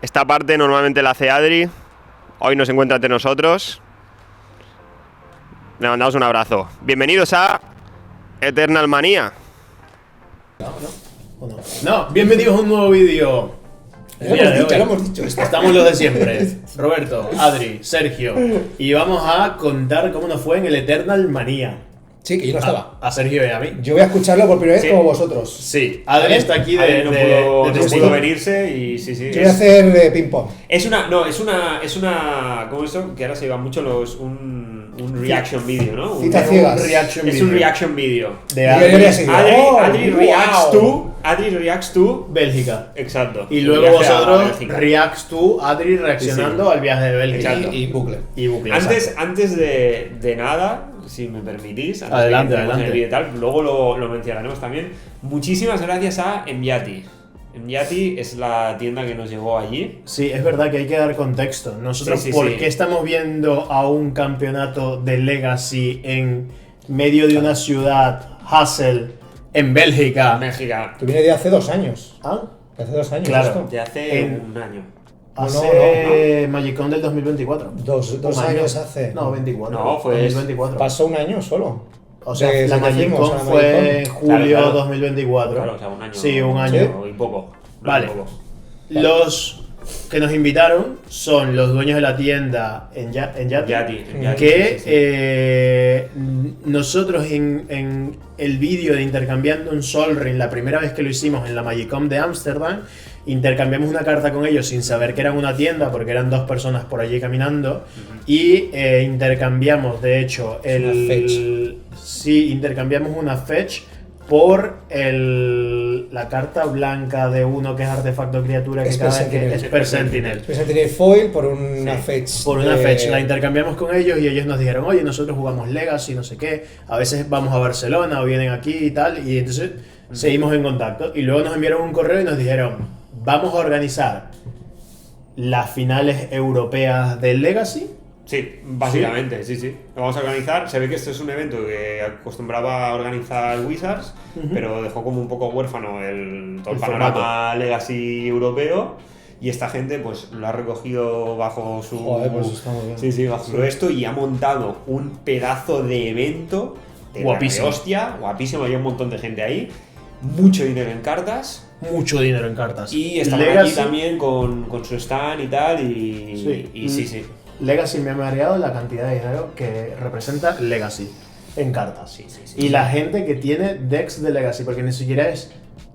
Esta parte normalmente la hace Adri. Hoy no se encuentra entre nosotros. Le mandamos un abrazo. Bienvenidos a Eternal Manía. No, bienvenidos a un nuevo vídeo. Lo hemos dicho. Estamos los de siempre. Roberto, Adri, Sergio. Y vamos a contar cómo nos fue en el Eternal Manía. Sí, que yo no estaba. A Sergio y a mí. Yo voy a escucharlo por primera vez como vosotros. Sí, Adri ¿Vale? está aquí Adri no pudo testigo. venirse y sí. Yo voy a hacer ping-pong. Es una, ¿cómo es eso? Que ahora se lleva mucho un reaction video, ¿no? Citas ciegas. Es un reaction video. De Yo le voy a seguir. Adri reacts to Bélgica. Exacto. Y luego El viaje a vosotros Bélgica. reacts to Adri reaccionando al viaje de Bélgica. Exacto. Y bucle. Y bucle. Antes de nada, si me permitís, antes Adelante, de que entremos en el adelante. vídeo y tal, luego lo mencionaremos también. Muchísimas gracias a Enviati. Enviati es la tienda que nos llegó allí. Sí, es verdad que hay que dar contexto. Nosotros, Sí. ¿por qué estamos viendo a un campeonato de Legacy en medio de una ciudad, Hassel, en Bélgica? México. Que viene de hace 2 años. ¿Ah? De hace 2 años. Claro. esto. De hace En- un año. Hace Magicon del 2024. Dos Un año. años hace. No, 24. No, fue- 2024. Pasó un año solo. O sea, Desde la que fuimos Magicon a la fue en Magicon. julio Claro. 2024. Claro, o sea, un año. Sí, un año. Y poco. Vale. Y poco. Los que nos invitaron son los dueños de la tienda en Yati. Enviati, Que sí. nosotros en el vídeo de Intercambiando un Sol Ring, la primera vez que lo hicimos en la Magicom de Ámsterdam, intercambiamos una carta con ellos sin saber que eran una tienda, porque eran 2 personas por allí caminando, y intercambiamos, de hecho, intercambiamos una fetch por la carta blanca de uno que es artefacto criatura que Esper cada vez que Sentinel. Esper Sentinel. Después tiene foil por una Sí, fetch. Por una de- fetch, la intercambiamos con ellos y ellos nos dijeron, oye, nosotros jugamos Legacy, no sé qué, a veces vamos a Barcelona o vienen aquí y tal, y entonces seguimos en contacto. Y luego nos enviaron un correo y nos dijeron, vamos a organizar las finales europeas del Legacy. Sí, básicamente, sí. Lo vamos a organizar. Se ve que este es un evento que acostumbraba a organizar Wizards, pero dejó como un poco huérfano todo el El panorama Legacy europeo. Y esta gente pues lo ha recogido bajo su... Joder, pues está muy bien. Sí, bajo esto y ha montado un pedazo de evento de Guapísimo. la hostia, guapísimo, hay un montón de gente ahí, mucho dinero en cartas. Mucho dinero en cartas. Y estaban aquí Legacy, también con su stand y tal, y sí. Legacy me ha mareado la cantidad de dinero que representa Legacy en cartas. Sí. Y la gente que tiene decks de Legacy, porque ni siquiera es,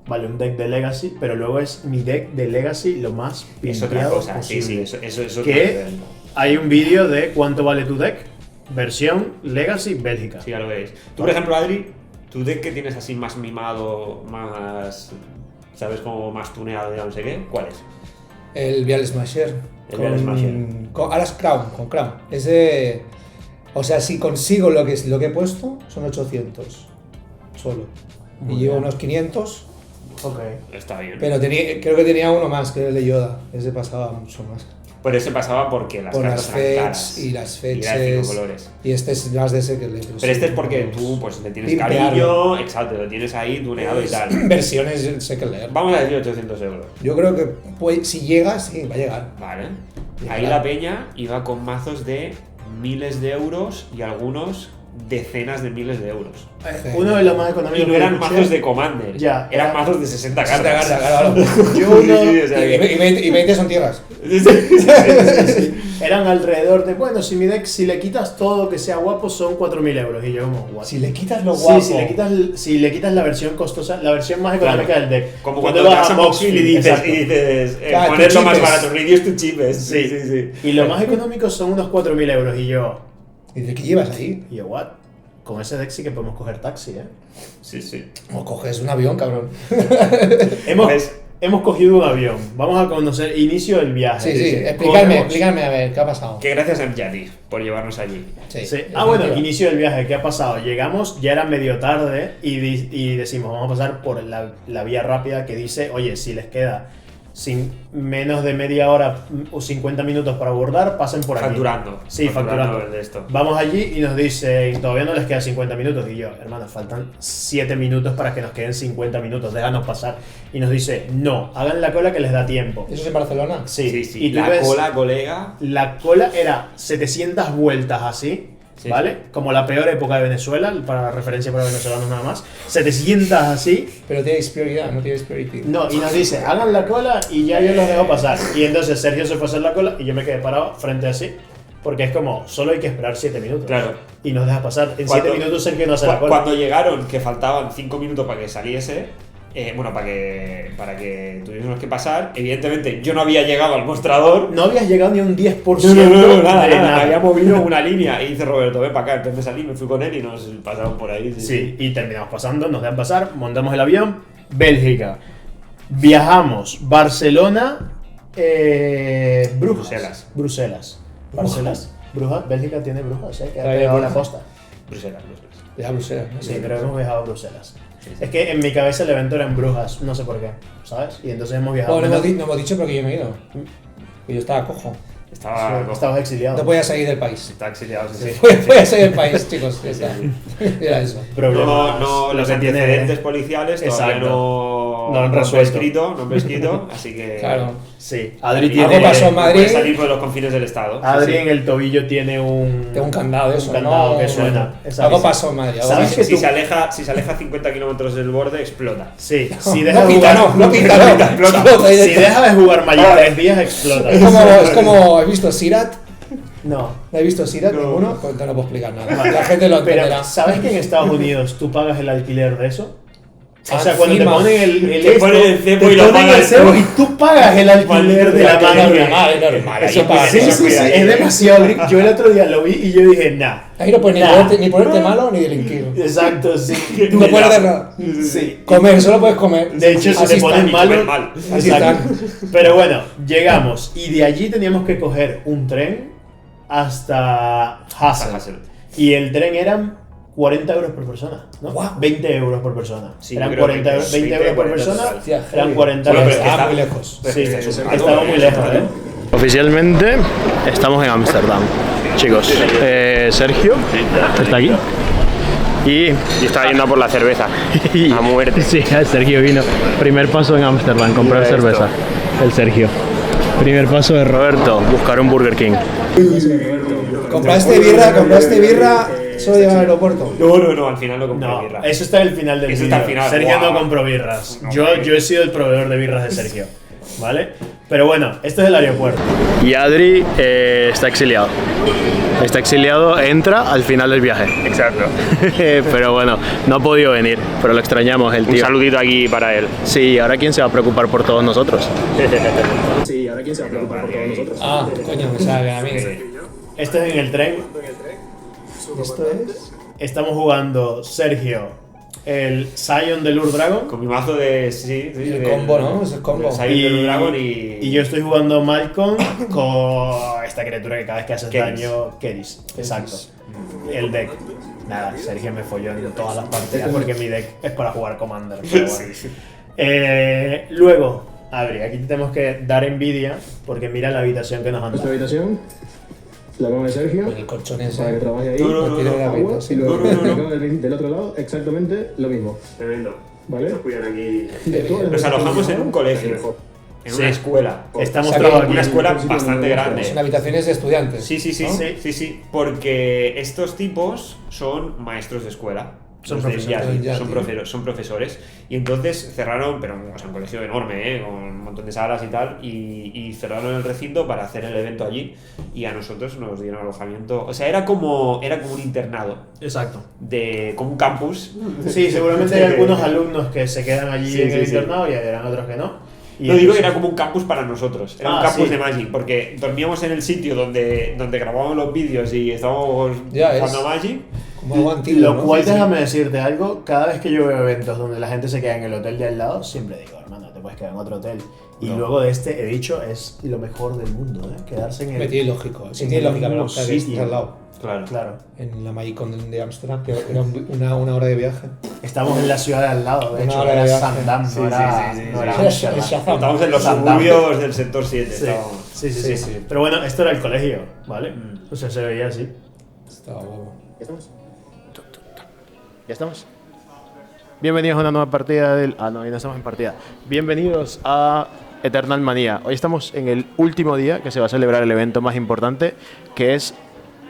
vale, un deck de Legacy, pero luego es mi deck de Legacy lo más Es otra pimpeado cosa, sí, posible. eso es Que hay un vídeo de cuánto vale tu deck, versión Legacy Bélgica. Sí, ya lo veréis. Tú, por ejemplo, Adri, tu deck que tienes así más mimado, más, ¿sabes? Como más tuneado, ya no sé qué, ¿cuál es? El Vial Smasher. El Vial Smasher. Ahora es Crown, con Crown. Es de. O sea, si consigo lo que he puesto, son 800. Solo. Muy Y llevo bien. unos 500. Ok. Está bien. Pero creo que tenía uno más, que era el de Yoda. Ese pasaba mucho más. Pero ese pasaba porque las Por cartas las eran fetch caras. y las Y era de 5 fetches. colores. Y este es más de ese que el de Pero este es porque tú pues le tienes Limpiarlo. cariño, exacto, lo tienes ahí tuneado y tal. Versiones sé que leer. Vamos a decir 800 euros. Yo creo que si llega, sí, va a llegar. Vale. Y Ahí claro. la peña iba con mazos de miles de euros y algunos decenas de miles de euros. Uno de los más económicos. Y no que eran escuché- mazos de Commander, Ya, eran era- mazos de 60 Carta, cartas. claro. Yo uno- Sí, o sea que- Y 20 son tierras. Eran alrededor de, bueno, si mi deck, si le quitas todo que sea guapo, son 4.000 euros. Y yo como, what? Si le quitas lo Sí, guapo. si le quitas la versión costosa, la versión más económica Claro. del deck. Como cuando te vas a Moxfield y dices, Exacto. Claro, ponerlo tu más cheapest. barato, reduce to cheapest. Sí. Y lo más económico son unos 4.000 euros. Y yo, ¿Y de qué llevas ahí? what? Con ese deck sí que podemos coger taxi, ¿eh? Sí. O coges un avión, cabrón. Pues- Hemos cogido un avión. Vamos a conocer inicio del viaje. Sí, Dice, explícame cogemos- a ver, ¿qué ha pasado? Que gracias a Mjati por llevarnos allí. Sí. es Bueno, mentira. inicio del viaje, ¿qué ha pasado? Llegamos, ya era medio tarde y decimos, vamos a pasar por la vía rápida que dice, oye, si les queda sin menos de media hora o 50 minutos para abordar, pasen por aquí. Facturando. Sí, facturando. el de esto. Vamos allí y nos dicen, todavía no les quedan 50 minutos. Y yo, hermano, faltan 7 minutos para que nos queden 50 minutos, déjanos pasar. Y nos dice, no, hagan la cola que les da tiempo. ¿Eso es en Barcelona? Sí, Sí, sí. Y tú La ves, cola, colega. la cola era 700 vueltas así, Sí, ¿vale? Como la peor época de Venezuela, para referencia para venezolanos nada más. 700 así. Pero tienes prioridad, no tienes priority. No, y nos dice, hagan la cola y ya yo los dejo pasar. Y entonces Sergio se fue a hacer la cola y yo me quedé parado frente así. Porque es como, solo hay que esperar 7 minutos. Claro. Y nos deja pasar. En 7 Cuando- minutos Sergio no hace la cola. Cuando llegaron, que faltaban 5 minutos para que saliese, bueno, para que tuviésemos que pasar, evidentemente yo no había llegado al mostrador. No habías llegado ni a un 10% Nada, de nada, nada. había movido una línea y dice Roberto, ven para acá. Entonces salí, me fui con él y nos pasaron por ahí. Sí, y terminamos pasando, nos dejan pasar, montamos el avión, Bélgica. Viajamos, Barcelona, Brujas. Bruselas. Bruselas. Brujas, Bélgica tiene Brujas, que ha Ahí, pegado la Brujas. costa. Bruselas. Ya Bruselas, ¿no? Sí, pero hemos viajado a Bruselas. Es que en mi cabeza el evento era en Brujas, no sé por qué, ¿sabes? Y entonces hemos viajado. Bueno, no hemos dicho porque yo me he ido. Que yo estaba cojo. Estabas exiliado. No podía salir del país. Está exiliado, sí. Voy a salir del país, chicos. Ya está. Era eso. Problemas, No, lo los que tiene- antecedentes policiales todavía Exacto. no han han resuelto. prescrito, así que. Claro. Sí, Adri Algo tiene. pasó en no Madrid. puede salir por los confines del Estado. Adri Sí, sí. en el tobillo tiene un. Tengo un candado de eso, Un candado ¿no? que suena. Algo pasó en Madrid. algo ¿Sabes pasó. que Si tú- se aleja 50 kilómetros del borde, explota. Sí, si deja No de pita, jugar. no pita, no. Explota Si directo. deja de jugar Magic 3 días, explota. Es como, ¿has visto Sirat? No. ¿No has visto Sirat? No. ¿Ninguno? Pues no puedo explicar nada. La gente lo entenderá. Pero, ¿sabes que en Estados Unidos tú pagas el alquiler de eso? O Ah, sea, cuando te encima. ponen el Te ponen el cebo te y lo ponen pagas el cebo tú. y tú pagas el alquiler de la Maldito máquina. normal, es normal. Eso Ahí para Sí, Eso sí, sí, cuida, es demasiado. Yo el otro día lo vi y yo dije, nah. Ahí no puedes Nah. ni ponerte malo ni delinquir. Exacto, sí. No puedes hacer nada. Sí. Comer, solo puedes comer. De hecho, si Así te pones están. malo, comer mal. Así exacto. están. Pero bueno, llegamos y de allí teníamos que coger un tren hasta Hasselt. Hasselt. Y el tren eran 40 euros por persona, ¿no? Guau. 20 euros por persona. Sí, eran yo creo 40 que euros, 20 euros por 40 persona, Hostia, eran heavy. 40 Bueno, euros. pero es que Ah, está- muy lejos. Sí, es un estaba rato, muy lejos, ¿eh? Oficialmente estamos en Ámsterdam, chicos. Sergio ¿Está aquí? y yo estaba yendo a por la cerveza a muerte. Sí, el Sergio vino. Primer paso en Ámsterdam, comprar Mira esto. cerveza. El Sergio. Primer paso de Roberto, buscar un Burger King. Compraste birra, solo lleva al aeropuerto. No, al final no compré No, birra. eso está en el final del Eso vídeo. está al final. Sergio Guau. no compró birras. No, Yo hombre. he sido el proveedor de birras de Sergio, ¿vale? Pero bueno, esto es el aeropuerto. Y Adri está exiliado. Está exiliado, entra al final del viaje. Exacto. Pero bueno, no ha podido venir, pero lo extrañamos el Un tío. saludito aquí para él. Sí, ahora quién se va a preocupar por todos nosotros. Ah, coño, me sabe a mí. Esto es en el tren. Esto es. Estamos jugando Sergio, el Sion del Ur Dragon. Con mi mazo de. Sí, El de- combo, ¿no? Es el combo. del Silent del Dragon y. yo estoy jugando Malcolm con esta criatura que cada vez que haces Kedis. daño, Kedis. Exacto. El deck. Nada, Sergio me folló en todas las partidas porque mi deck es para jugar Commander. Pero bueno. Luego, Adri, aquí te tenemos que dar envidia porque mira la habitación que nos han Nuestra dado. habitación, la cama de Sergio, El colchón para que ese. trabaje ahí, No, tiene la agua, habitación. y luego No, no, no. la cama del otro lado, exactamente lo mismo, Tremendo. ¿vale? Cuidan aquí. De todas las Nos alojamos en habitaciones, un colegio. En Sí. una escuela. Estamos O sea, todos que aquí. Una escuela Sí, bastante sí, grande. Son habitaciones de estudiantes. Sí, sí, sí, ¿no? sí, porque estos tipos son maestros de escuela. Son Los del profesores Yati, del Yati. son profesores. Y entonces cerraron, pero o sea, un colegio enorme, con un montón de salas y tal, y cerraron el recinto para hacer el evento allí. Y a nosotros nos dieron alojamiento. O sea, era como un internado, Exacto. como un campus. Sí, seguramente hay algunos alumnos que se quedan allí Sí, en sí, el sí. internado y habrán otros que no. Y No digo que entonces- era como un campus para nosotros, era un Ah, campus sí. de Magic, porque dormíamos en el sitio donde grabábamos los vídeos y estábamos Ya es. jugando a Magic. Como algo antiguo. Lo ¿no? cual, Sí, sí. déjame decirte algo, cada vez que yo veo eventos donde la gente se queda en el hotel de al lado, siempre digo, hermano, te puedes quedar en otro hotel. Y luego de este, he dicho, es lo mejor del mundo, ¿eh? Quedarse en el... Tiene lógico. Sí, en tiene el lógica, mismo pero que sitio. está al lado. Claro. Claro. En la Maicon de Ámsterdam, que era una hora de viaje. Estamos en la ciudad de al lado, de Una hecho, hora de era viaje. Sandam, Sí, no era, sí, sí, no sí, era sí. Amsterdam. Shazam. Estamos en los Sandam. suburbios del sector 7. Sí. estábamos. Sí. Pero bueno, esto era el colegio, ¿vale? O sea, se veía así. Estaba huevo. ¿Ya estamos? ¿Ya estamos? Bienvenidos a una nueva partida del... Ah, no, ya no estamos en partida. Bienvenidos a Eternal Manía. Hoy estamos en el último día que se va a celebrar el evento más importante, que es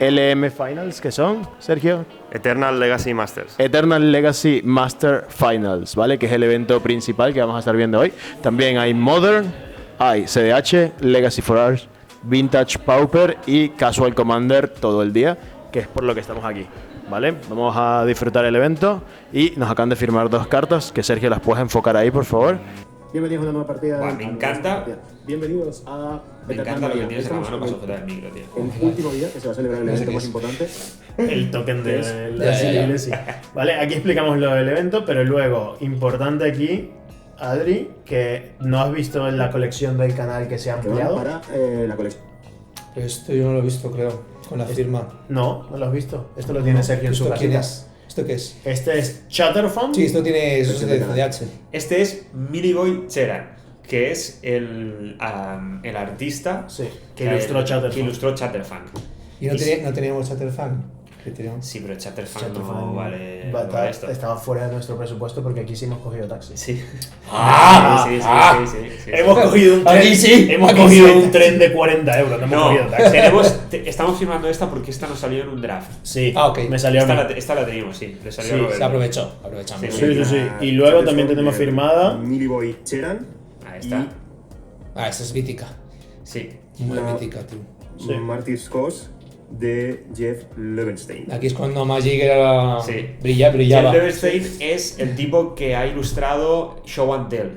LM Finals, que son, Sergio, Eternal Legacy Masters. Eternal Legacy Master Finals, ¿vale? Que es el evento principal que vamos a estar viendo hoy. También hay Modern, hay CDH, Legacy for Ars, Vintage Pauper y Casual Commander todo el día, que es por lo que estamos aquí, ¿vale? Vamos a disfrutar el evento y nos acaban de firmar 2 cartas, que Sergio las puedes enfocar ahí, por favor. Bienvenidos a una nueva partida. Buah, me encanta. Bienvenidos a. Me encanta lo que tienes en la Estamos mano para en sujetar el micro, tío. el último día que se va a celebrar el evento más importante. El token de la Ya. iglesia. Vale, aquí explicamos lo del evento, pero luego, importante aquí, Adri, que no has visto en la colección del canal que se ha Que van ampliado. para la colección. Esto yo no lo he visto, creo, con la firma. No, no lo has visto. Esto lo tiene Sergio en su ¿Esto quién casita. es? ¿Esto qué es? Este es Chatterfont. Sí, esto tiene... Eso es de Versión de CDH. Este es Milivoy Cheran, que es el artista Sí, que ilustró Chatterfunk. Que ilustró Chatterfunk. ¿Y no teníamos Chatterfan? ¿Qué teníamos? Sí, pero Chatterfunk no Chatterfont vale, va a no vale estar- esto. estaba fuera de nuestro presupuesto porque aquí sí hemos cogido taxi. Sí. ¡Ah! Sí. Hemos cogido un Aquí tren, sí, hemos aquí cogido sí. un tren de 40 euros, no hemos No, cogido taxi. estamos firmando esta porque esta nos salió en un draft. Sí, Ah, ok. me salió a mí. Esta la teníamos, sí. Le salió Sí, a Roberto. Se aprovechó, aprovechamos. Sí. Y luego también tenemos firmada. Milivoy Cheran. Ahí está. Ah, esta es mítica. Sí. Muy No. mítica, tú. Sí. Martyrs Cause de Jeff Levenstein. Aquí es cuando Magic era... Sí. brillaba. Jeff Levenstein es el tipo que ha ilustrado Show and Tell,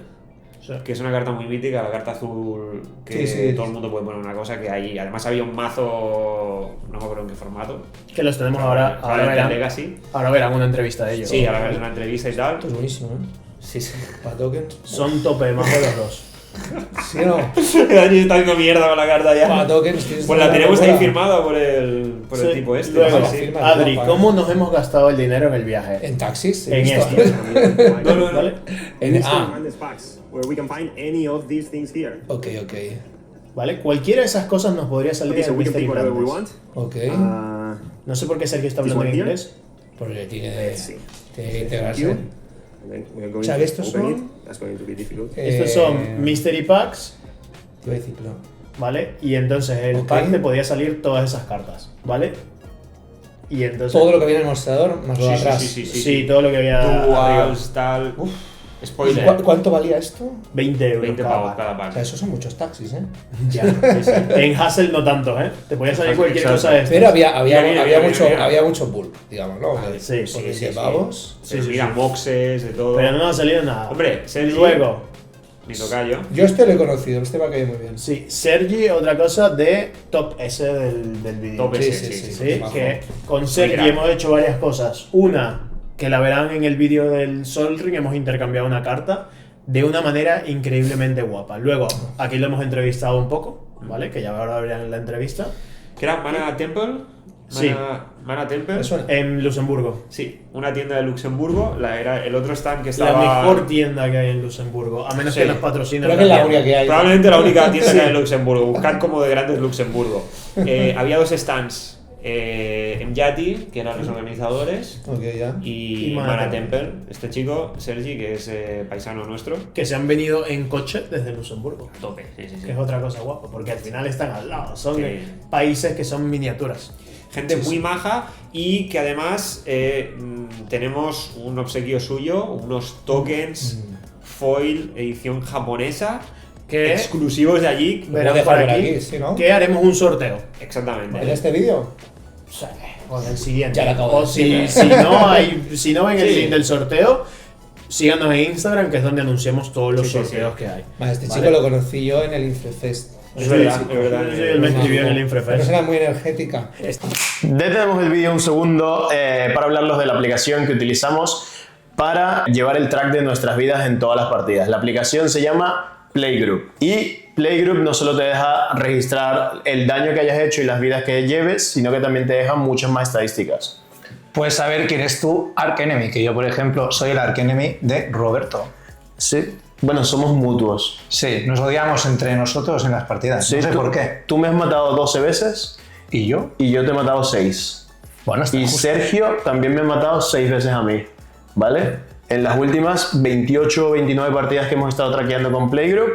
Sí. que es una carta muy mítica, la carta azul que Sí. todo el mundo puede poner una cosa que hay. Además había un mazo, no me acuerdo en qué formato. Que los tenemos ahora. Ahora Probablemente verán, Legacy. ahora verán una entrevista de ellos. Sí, ahora ves una entrevista y tal. Esto es buenísimo, ¿eh? Sí, sí. Para tokens. Son tope más de los dos. ¿Sí o no? Dani está haciendo mierda con la carta ya. Para tokens. tienes Pues la toda tenemos ahí locura. firmada por el Sí. tipo este. Luego, Sí, sí. firma. Adri, guapa, ¿cómo nos hemos gastado el dinero en el viaje? En taxis. he En visto. esto. No. ¿Vale? En- ah, Tremendous packs, where we can find any of these things here. ok. ¿Vale? Cualquiera de esas cosas nos podría salir Okay, so en we can Mystery pick whatever we Madness. want. Ok. No sé por qué Sergio está This hablando en one here? inglés. Porque tiene Let's see. tiene que Thank integrarse. you. And then we are going O sea, to que estos open son- it. That's going to be difficult. Estos son Mystery Packs, Te iba a decir, pero... ¿vale? Y entonces el Ok. pack te podía salir todas esas cartas, ¿vale? Y entonces... Todo lo que viene en el mostrador, más lo de Sí, atrás. Sí, todo lo que había arriba. Duals, tal. ¿Y Spoiler. cuánto valía esto? 20 euros 20 cada pavos pack. cada O pack. sea, esos son muchos taxis, ¿eh? Ya, sí, sí. En Hassel no tanto, ¿eh? Te podía salir cualquier Exacto. cosa de estas. Pero había Mira, mira. había mucho bull, digamos, ¿no? sí, Por sí, 20 pavos. Sí, sí, Mira, sí. boxes, de todo. Pero no nos ha salido nada. Hombre, Sergi. Luego, Mi tocayo. Yo este lo he conocido, este me ha caído muy bien. sí, Sergi, otra cosa de Top S del vídeo. Top Sí, S, sí, Sí, Bajo. que con Sergi Muy crack. hemos hecho varias cosas. Una, que la verán en el vídeo del Sol Ring, hemos intercambiado una carta de una manera increíblemente guapa. Luego, aquí lo hemos entrevistado un poco, ¿vale? Que ya ahora verán la entrevista. ¿Qué era? ¿Mana Temple? Sí. Mana Temple. Me suena. En Luxemburgo. Sí, una tienda de Luxemburgo. Era el otro stand que estaba. La mejor tienda que hay en Luxemburgo, a menos Sí. que nos patrocinen. Creo que es la única que hay. Probablemente la única tienda que hay en Luxemburgo. Buscad como de grandes Luxemburgo. Había 2 stands. En Yati, que eran los organizadores. Ok, ya. Y Y Mana Mana Temple. Temple. Este chico, Sergi, que es paisano nuestro. Que se han venido en coche desde Luxemburgo. A tope, sí, sí, sí. Que es otra cosa guapa, porque al final están al lado. Son Sí. países que son miniaturas. Gente muy maja y que además tenemos un obsequio suyo, unos tokens foil edición japonesa Que exclusivos de allí. verán dejar por por aquí, aquí, sí, ¿no? que haremos un sorteo. Exactamente. ¿En este vídeo? Sí, o en el siguiente. Ya lo acabo O de si, decir. si no ven el Sí. link del sorteo, síganos en Instagram, que es donde anunciamos todos los Sí, sí, sorteos sí. que hay. Vale, este ¿Vale? chico lo conocí yo en el Infrefest. Es verdad, Sí, es verdad. sí, él me escribió en el Infrefest. Pero era muy energética. Detenemos el vídeo un segundo para hablarles de la aplicación que utilizamos para llevar el track de nuestras vidas en todas las partidas. La aplicación se llama Playgroup y Playgroup no solo te deja registrar el daño que hayas hecho y las vidas que lleves, sino que también te deja muchas más estadísticas. Puedes saber quién es tu Arch Enemy, que yo, por ejemplo, soy el Arch Enemy de Roberto. Sí. Bueno, somos mutuos. Sí, nos odiamos entre nosotros en las partidas. Sí, no sé tú- por qué. Tú me has matado 12 veces ¿Y yo? y yo te he matado 6. Bueno, está Y justo. Sergio también me ha matado 6 veces a mí, ¿vale? En las últimas 28 o 29 partidas que hemos estado traqueando con Playgroup,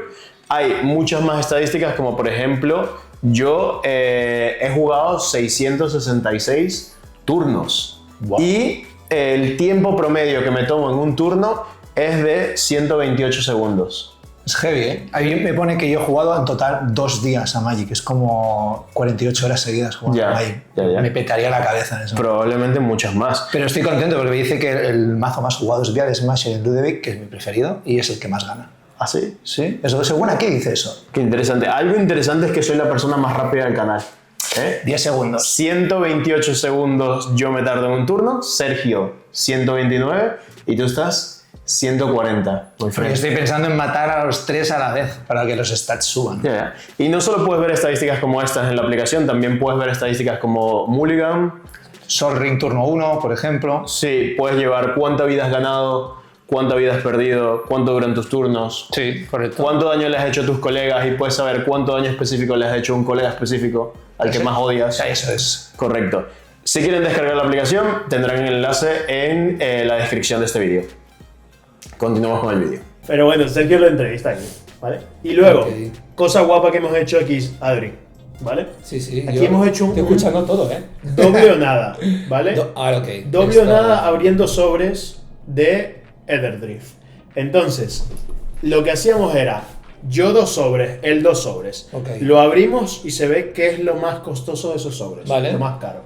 hay muchas más estadísticas, como por ejemplo, yo he jugado 666 turnos. Wow. Y el tiempo promedio que me tomo en un turno es de 128 segundos. Es heavy, ¿eh? A mí me pone que yo he jugado en total 2 días a Magic, es como 48 horas seguidas jugando Ya, a Magic. ya. Me petaría la cabeza en eso. Probablemente muchas más. Pero estoy contento porque me dice que el mazo más jugado es Via de Smash en Ludovic, que es mi preferido, y es el que más gana. ¿Ah, sí? ¿Sí? Eso, según aquí dice eso. Qué interesante. Algo interesante es que soy la persona más rápida del canal. 10 segundos. 128 segundos yo me tardo en un turno, Sergio 129 y tú estás 140. Porque estoy pensando en matar a los 3 a la vez para que los stats suban. Ya. Y no solo puedes ver estadísticas como estas en la aplicación, también puedes ver estadísticas como Mulligan. Sol Ring turno 1, por ejemplo. Sí, puedes llevar cuánta vida has ganado, cuánta vida has perdido, cuánto duran tus turnos, Sí, correcto. cuánto daño le has hecho a tus colegas y puedes saber cuánto daño específico le has hecho a un colega específico al que más odias. Eso es. Correcto. Si quieren descargar la aplicación, tendrán el enlace en la descripción de este vídeo. Continuamos con el vídeo. Pero bueno, Sergio lo entrevista aquí, ¿vale? Y luego, Ok. cosa guapa que hemos hecho aquí, Adri, ¿vale? Sí, sí. Aquí hemos hecho un- Estoy escuchando todo, ¿eh? Doble o nada, ¿vale? Ok. Doble o nada abriendo sobres de Etherdrift. Entonces, lo que hacíamos era, yo 2 sobres, él 2 sobres. Ok. Lo abrimos y se ve qué es lo más costoso de esos sobres, Vale. lo más caro.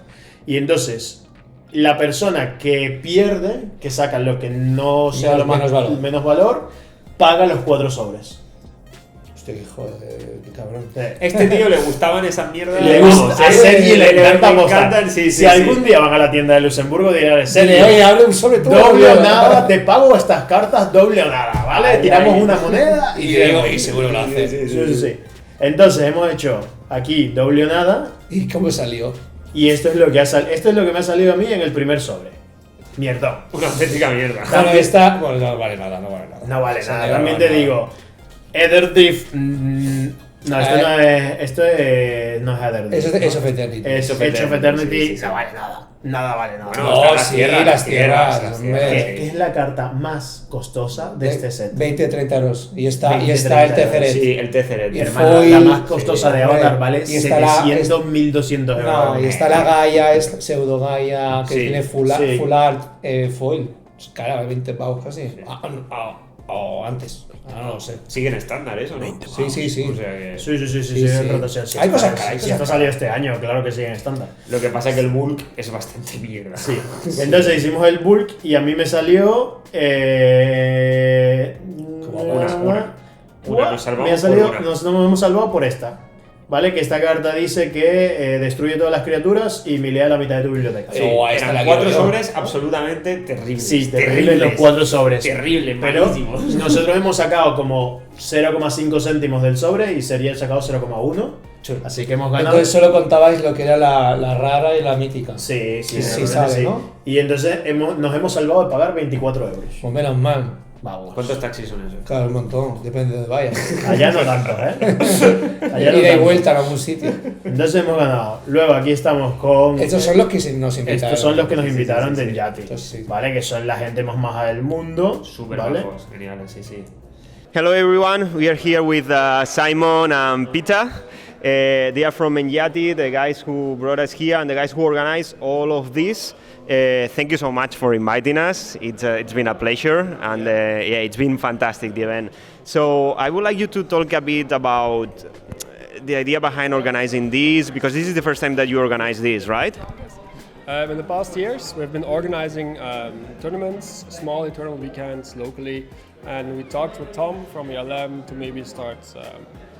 Y entonces, la persona que pierde, que saca lo que no sea lo más Menos valor. paga los 4 sobres. Hostia, hijo de qué cabrón. Este tío le gustaban esas mierdas. Le gusta, a Sergi le encanta me apostar. encantan, sí, Si sí, algún sí. día van a la tienda de Luxemburgo, dirán, Sergi, Oye, hable un sobre todo. doble o nada, te pago estas cartas doble o nada, ¿vale? Ay, Tiramos ay. una moneda y Y seguro lo hace. Sí. Entonces hemos hecho aquí doble o nada ¿Y cómo salió? y esto es lo que esto es lo que me ha salido a mí en el primer sobre. Mierdón. Una auténtica mierda. Bueno, esta. Bueno, no vale nada, no vale nada. No vale Esa nada. no También vale te nada. digo, Etherdrift. No, esto no es. Esto no es Etherdrift. Eso es ¿no? Age of Eternity. Es Age of Age of Eternity, Eternity. sí, sí, sí. No vale nada. Nada vale nada. Bueno, No, están sí, las tierras, hombre. que es la carta más costosa de este set. 20-30 euros. Y está, 20, y está el 30 Tezeret. Sí, el Tezeret. Y Hermano, foil, la más costosa sí, de hombre. Avatar vale Y está la- 700, 1200 euros. No, y está la Gaia, es pseudo Gaia, que Sí, tiene full sí. art foil. Es cara, 20 pavos casi. O antes. No lo sé. Siguen estándar eso, ¿no? Sí. O sea que... Sí, Sí. en rotación. Sí, Hay cosas está- caras, hay Si cosas esto salió este año, claro que sigue en estándar. Lo que pasa es que el bulk es bastante mierda. Sí. Entonces hicimos el bulk y a mí me salió. Una nos salvamos me ha salido, por una. nos hemos salvado por esta. ¿Vale? Que esta carta dice que destruye todas las criaturas y milea la mitad de tu biblioteca. Sí, Oh, esta la eran quiero 4 yo. sobres absolutamente terribles. Sí, terrible los 4 sobres. Terrible, Pero malísimos. nosotros hemos sacado como 0,5 céntimos del sobre y sería sacado 0,1. Así que hemos ganado. Entonces solo contabais lo que era la rara y la mítica. Sí, Sí, realmente sabe, ¿no? Y entonces nos hemos salvado de pagar 24 euros. Pues menos mal. Vamos. ¿Cuántos taxis son esos? Claro, un montón. Depende de donde vayas. Allá no tanto, ¿eh? Allá no Ida y tanto. vuelta en algún sitio. Entonces hemos ganado. Luego aquí estamos con. Estos son los que nos invitaron. Estos son los que nos invitaron del Yati. Entonces, sí. ¿Vale? Que son la gente más maja del mundo. Súper ¿Vale? bajos, geniales, sí, sí. Hello everyone, we are here with Simon and Peter. They are from Enyati, the guys who brought us here and the guys who organized all of this. Thank you so much for inviting us. It's been a pleasure and yeah, it's been fantastic, the event. So I would like you to talk a bit about the idea behind organizing this, because this is the first time that you organize this, right? In the past years, we've been organizing tournaments, small eternal weekends locally, and we talked with Tom from ELM to maybe start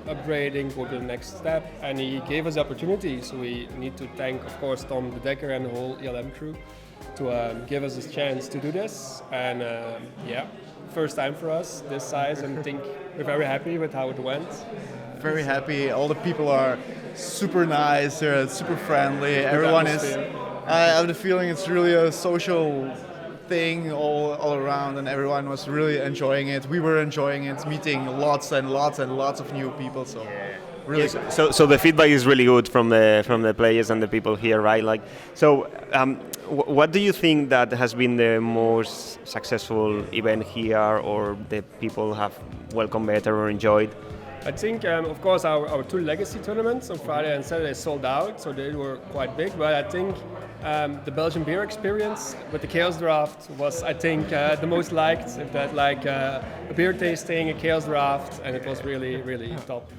upgrading, go to the next step, and he gave us the opportunity. So we need to thank, of course, Tom De Decker and the whole ELM crew. give us this chance to do this. And yeah, first time for us this size, and I think we're very happy with how it went. Very happy. All the people are super nice. They're super friendly. Everyone is. I have the feeling it's really a social thing all around, and everyone was really enjoying it. We were enjoying it, meeting lots and lots and lots of new people. So really. Yes, so the feedback is really good from the players and the people here, right? Like, so what do you think that has been the most successful event here, or the people have welcomed better or enjoyed? I think, of course, our two legacy tournaments on Friday and Saturday sold out, so they were quite big. But I think the Belgian beer experience with the Chaos Draft was, I think, the most liked. If that, like a beer tasting, a Chaos Draft, and it was really, really top.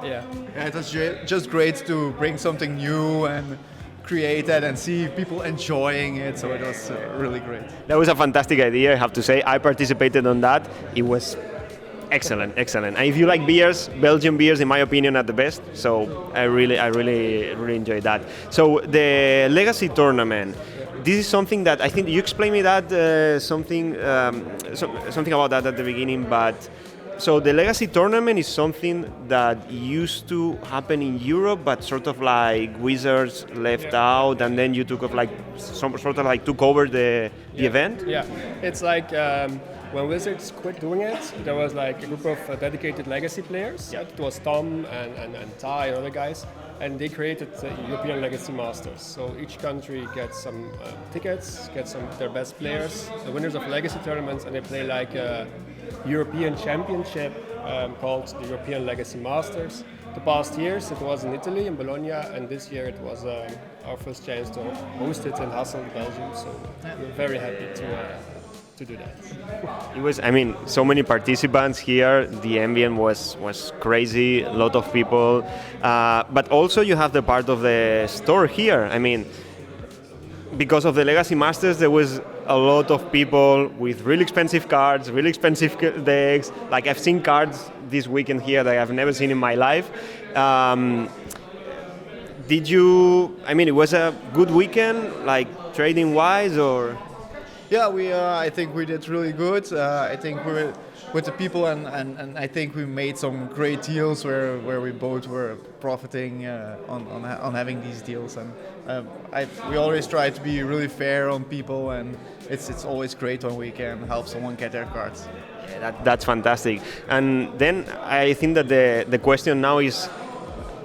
Yeah, it was just great to bring something new and create that and see people enjoying it. So it was really great. That was a fantastic idea, I have to say. I participated on that. It was excellent. And if you like beers, Belgian beers, in my opinion, are the best. So I really enjoyed that. So the Legacy tournament, this is something that I think you explained me that something about that at the beginning. But so the Legacy tournament is something that used to happen in Europe, but sort of like Wizards left out, and then you took over the event. Yeah, it's like. When Wizards quit doing it, there was like a group of dedicated legacy players. Yeah. It was Tom and Ty and other guys, and they created the European Legacy Masters. So each country gets some tickets, gets some of their best players, the winners of legacy tournaments, and they play like a European Championship called the European Legacy Masters. The past years it was in Italy, in Bologna, and this year it was our first chance to host it in Hasselt, Belgium. So we're very happy to do that. It was, I mean, so many participants here. The ambient was crazy, a lot of people. But also you have the part of the store here. I mean, because of the Legacy Masters, there was a lot of people with really expensive cards, really expensive decks. Like, I've seen cards this weekend here that I've never seen in my life. It was a good weekend, like trading-wise, or? Yeah, I think we did really good. I think we were with the people, and I think we made some great deals where we both were profiting on having these deals. And we always try to be really fair on people, and it's always great when we can help someone get their cards. Yeah, that's fantastic. And then I think that the question now is,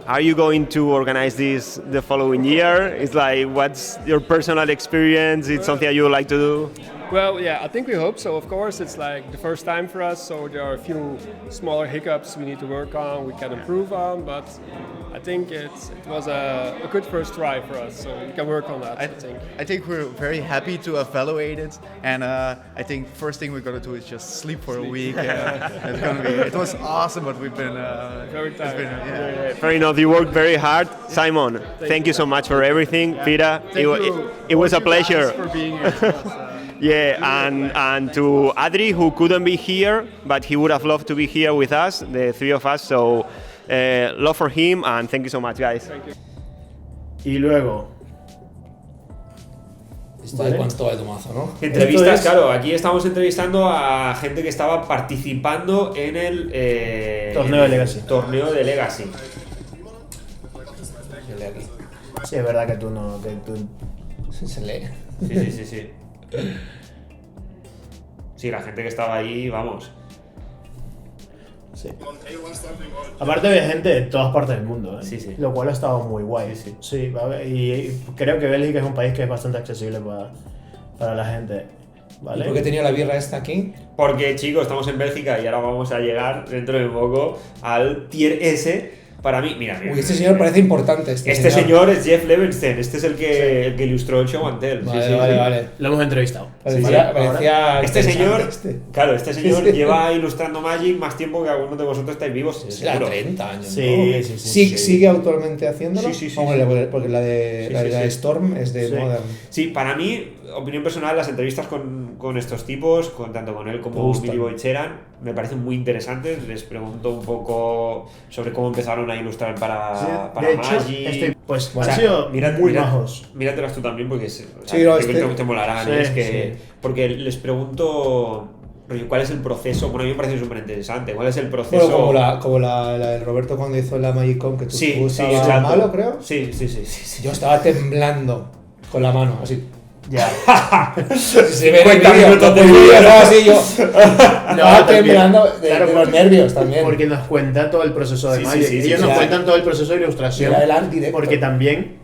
are you going to organize this the following year? It's like, what's your personal experience? It's something that you would like to do? Well, yeah, I think we hope so. Of course, it's like the first time for us, so there are a few smaller hiccups we need to work on, we can improve on, but I think it was a good first try for us, so we can work on that, I think we're very happy to evaluate it, and I think first thing we're going to do is just sleep for a week. It was awesome, but we've been... very tired. Fair enough, you worked very hard. Simon, thank you so much for everything. Peter, it was a pleasure. For being here. Yeah, and to Adri, who couldn't be here, but he would have loved to be here with us, the three of us. So, love for him, and thank you so much, guys. Thank you. Y luego... Vale, cuánto de tu mazo, ¿no? Entrevistas, claro, aquí estamos entrevistando a gente que estaba participando en el torneo de Legacy. Torneo de Legacy. Se lee aquí. Sí, es verdad que tú no... Sí, se lee. Sí. Sí, la gente que estaba ahí, vamos. Sí. Aparte había gente de todas partes del mundo, ¿eh? Sí. Lo cual ha estado muy guay. Sí, y creo que Bélgica es un país que es bastante accesible para la gente. ¿Vale? ¿Y por qué tenía la birra esta aquí? Porque, chicos, estamos en Bélgica y ahora vamos a llegar dentro de poco al Tier S. Para mí, mira. Uy, este señor parece importante. Este señor es Jeff Levenstein. Este es el que ilustró el Show and Tell. Vale. Lo hemos entrevistado. Parecía este señor, claro, este señor lleva ilustrando Magic más tiempo que algunos de vosotros estáis vivos. Será 30 años. Sí. ¿Sigue actualmente haciéndolo? Sí. Porque la de Storm es de Modern. Sí, para mí, opinión personal, las entrevistas con estos tipos, tanto con él como Billy Boy Cheran, me parecen muy interesantes. Les pregunto un poco sobre cómo empezaron a ilustrar para de hecho, Magic. pues O sea, han sido muy majos. Míratelas tú también porque te molarán. Sí, Es que, sí. porque les pregunto cuál es el proceso. Bueno, a mí me parece súper interesante. ¿Cuál es el proceso? Bueno, como la de Roberto cuando hizo la Magicom, que tú estabas exacto. malo, creo. Sí. Yo estaba temblando con la mano, así. Ya. Se ve en el 50 vídeo, minutos de el vídeo, estaba ¿no? así yo. Estaba temblando de Claro, los nervios también. Porque nos cuenta todo el proceso de Sí, Magic. sí, Ellos nos ya. cuentan todo el proceso de ilustración. Era el art directo. Porque también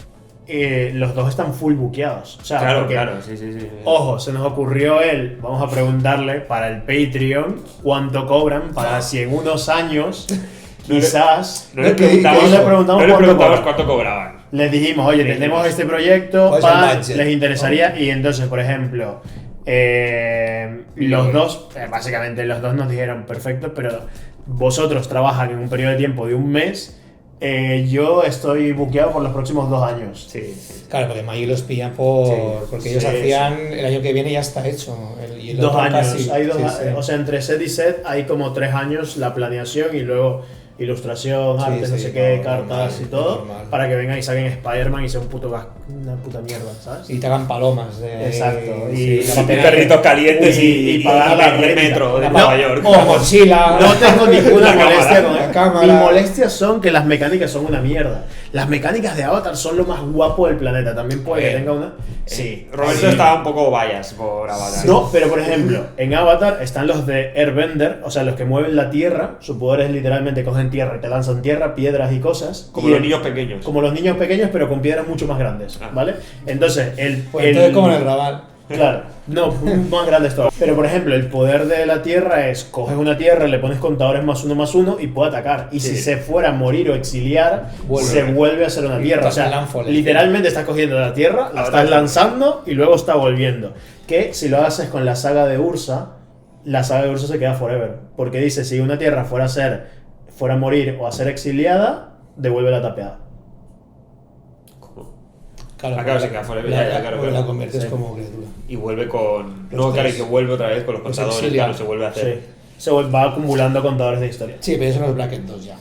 los dos están full buqueados. O sea, Claro, porque, claro, sí. ojo, se nos ocurrió vamos a preguntarle para el Patreon cuánto cobran para si en unos años quizás No le ¿Qué preguntamos, hizo? cuánto cobraban. les dijimos, oye, tenemos este proyecto, ¿Cuál es el budget? les interesaría. Y entonces, por ejemplo, los dos, básicamente los dos nos dijeron, perfecto, pero vosotros trabajan en un periodo de tiempo de un mes. Yo estoy buqueado por los próximos 2 años. Sí. Claro, porque Magic los pillan porque ellos Sí, hacían el año que viene ya está hecho. Y el 2 otro años. casi. Hay 2 Sí, sí. O sea, entre set y set hay como 3 años la planeación y luego ilustración, Sí, arte, no sí, sé qué, no, cartas normal, y todo, normal. para que vengan y saquen Spider-Man y sea una puta mierda, ¿sabes? Y te hagan palomas. Exacto. Sí, Y la perritos calientes y pagar la el réplica. metro de No, Nueva York. La mochila. No tengo ninguna La molestia cámara. con La cámara. Mis molestias son que las mecánicas son una mierda. Las mecánicas de Avatar son lo más guapo del planeta. También puede que tenga una. Sí. Roberto Sí. estaba un poco bias por Avatar. No, pero por ejemplo, en Avatar están los de Airbender, o sea, los que mueven la tierra. Su poder es literalmente cogen tierra y te lanzan tierra, piedras y cosas. Como Y los niños pequeños. Como los niños pequeños, pero con piedras mucho más grandes, ¿vale? Entonces, Entonces, como en el Raval. Claro, no, más grandes todavía. Pero por ejemplo, el poder de la tierra es: coges una tierra, le pones contadores +1/+1 y puede atacar. Y si se fuera a morir o exiliar, se vuelve a ser una tierra. O sea, literalmente estás cogiendo la tierra, la estás lanzando y luego está volviendo. Que si lo haces con la saga de Ursa, la saga de Ursa se queda forever. Porque dice: si una tierra fuera a morir o a ser exiliada, devuelve la tapeada. Claro, se queda fuera. La conviertes como criatura. Y vuelve con. Los Claro, y tres. que vuelve otra vez con los Los contadores. exilia. Claro, se vuelve a hacer. Sí. Va acumulando contadores de historia. Sí, pero eso no es Black 2 ya.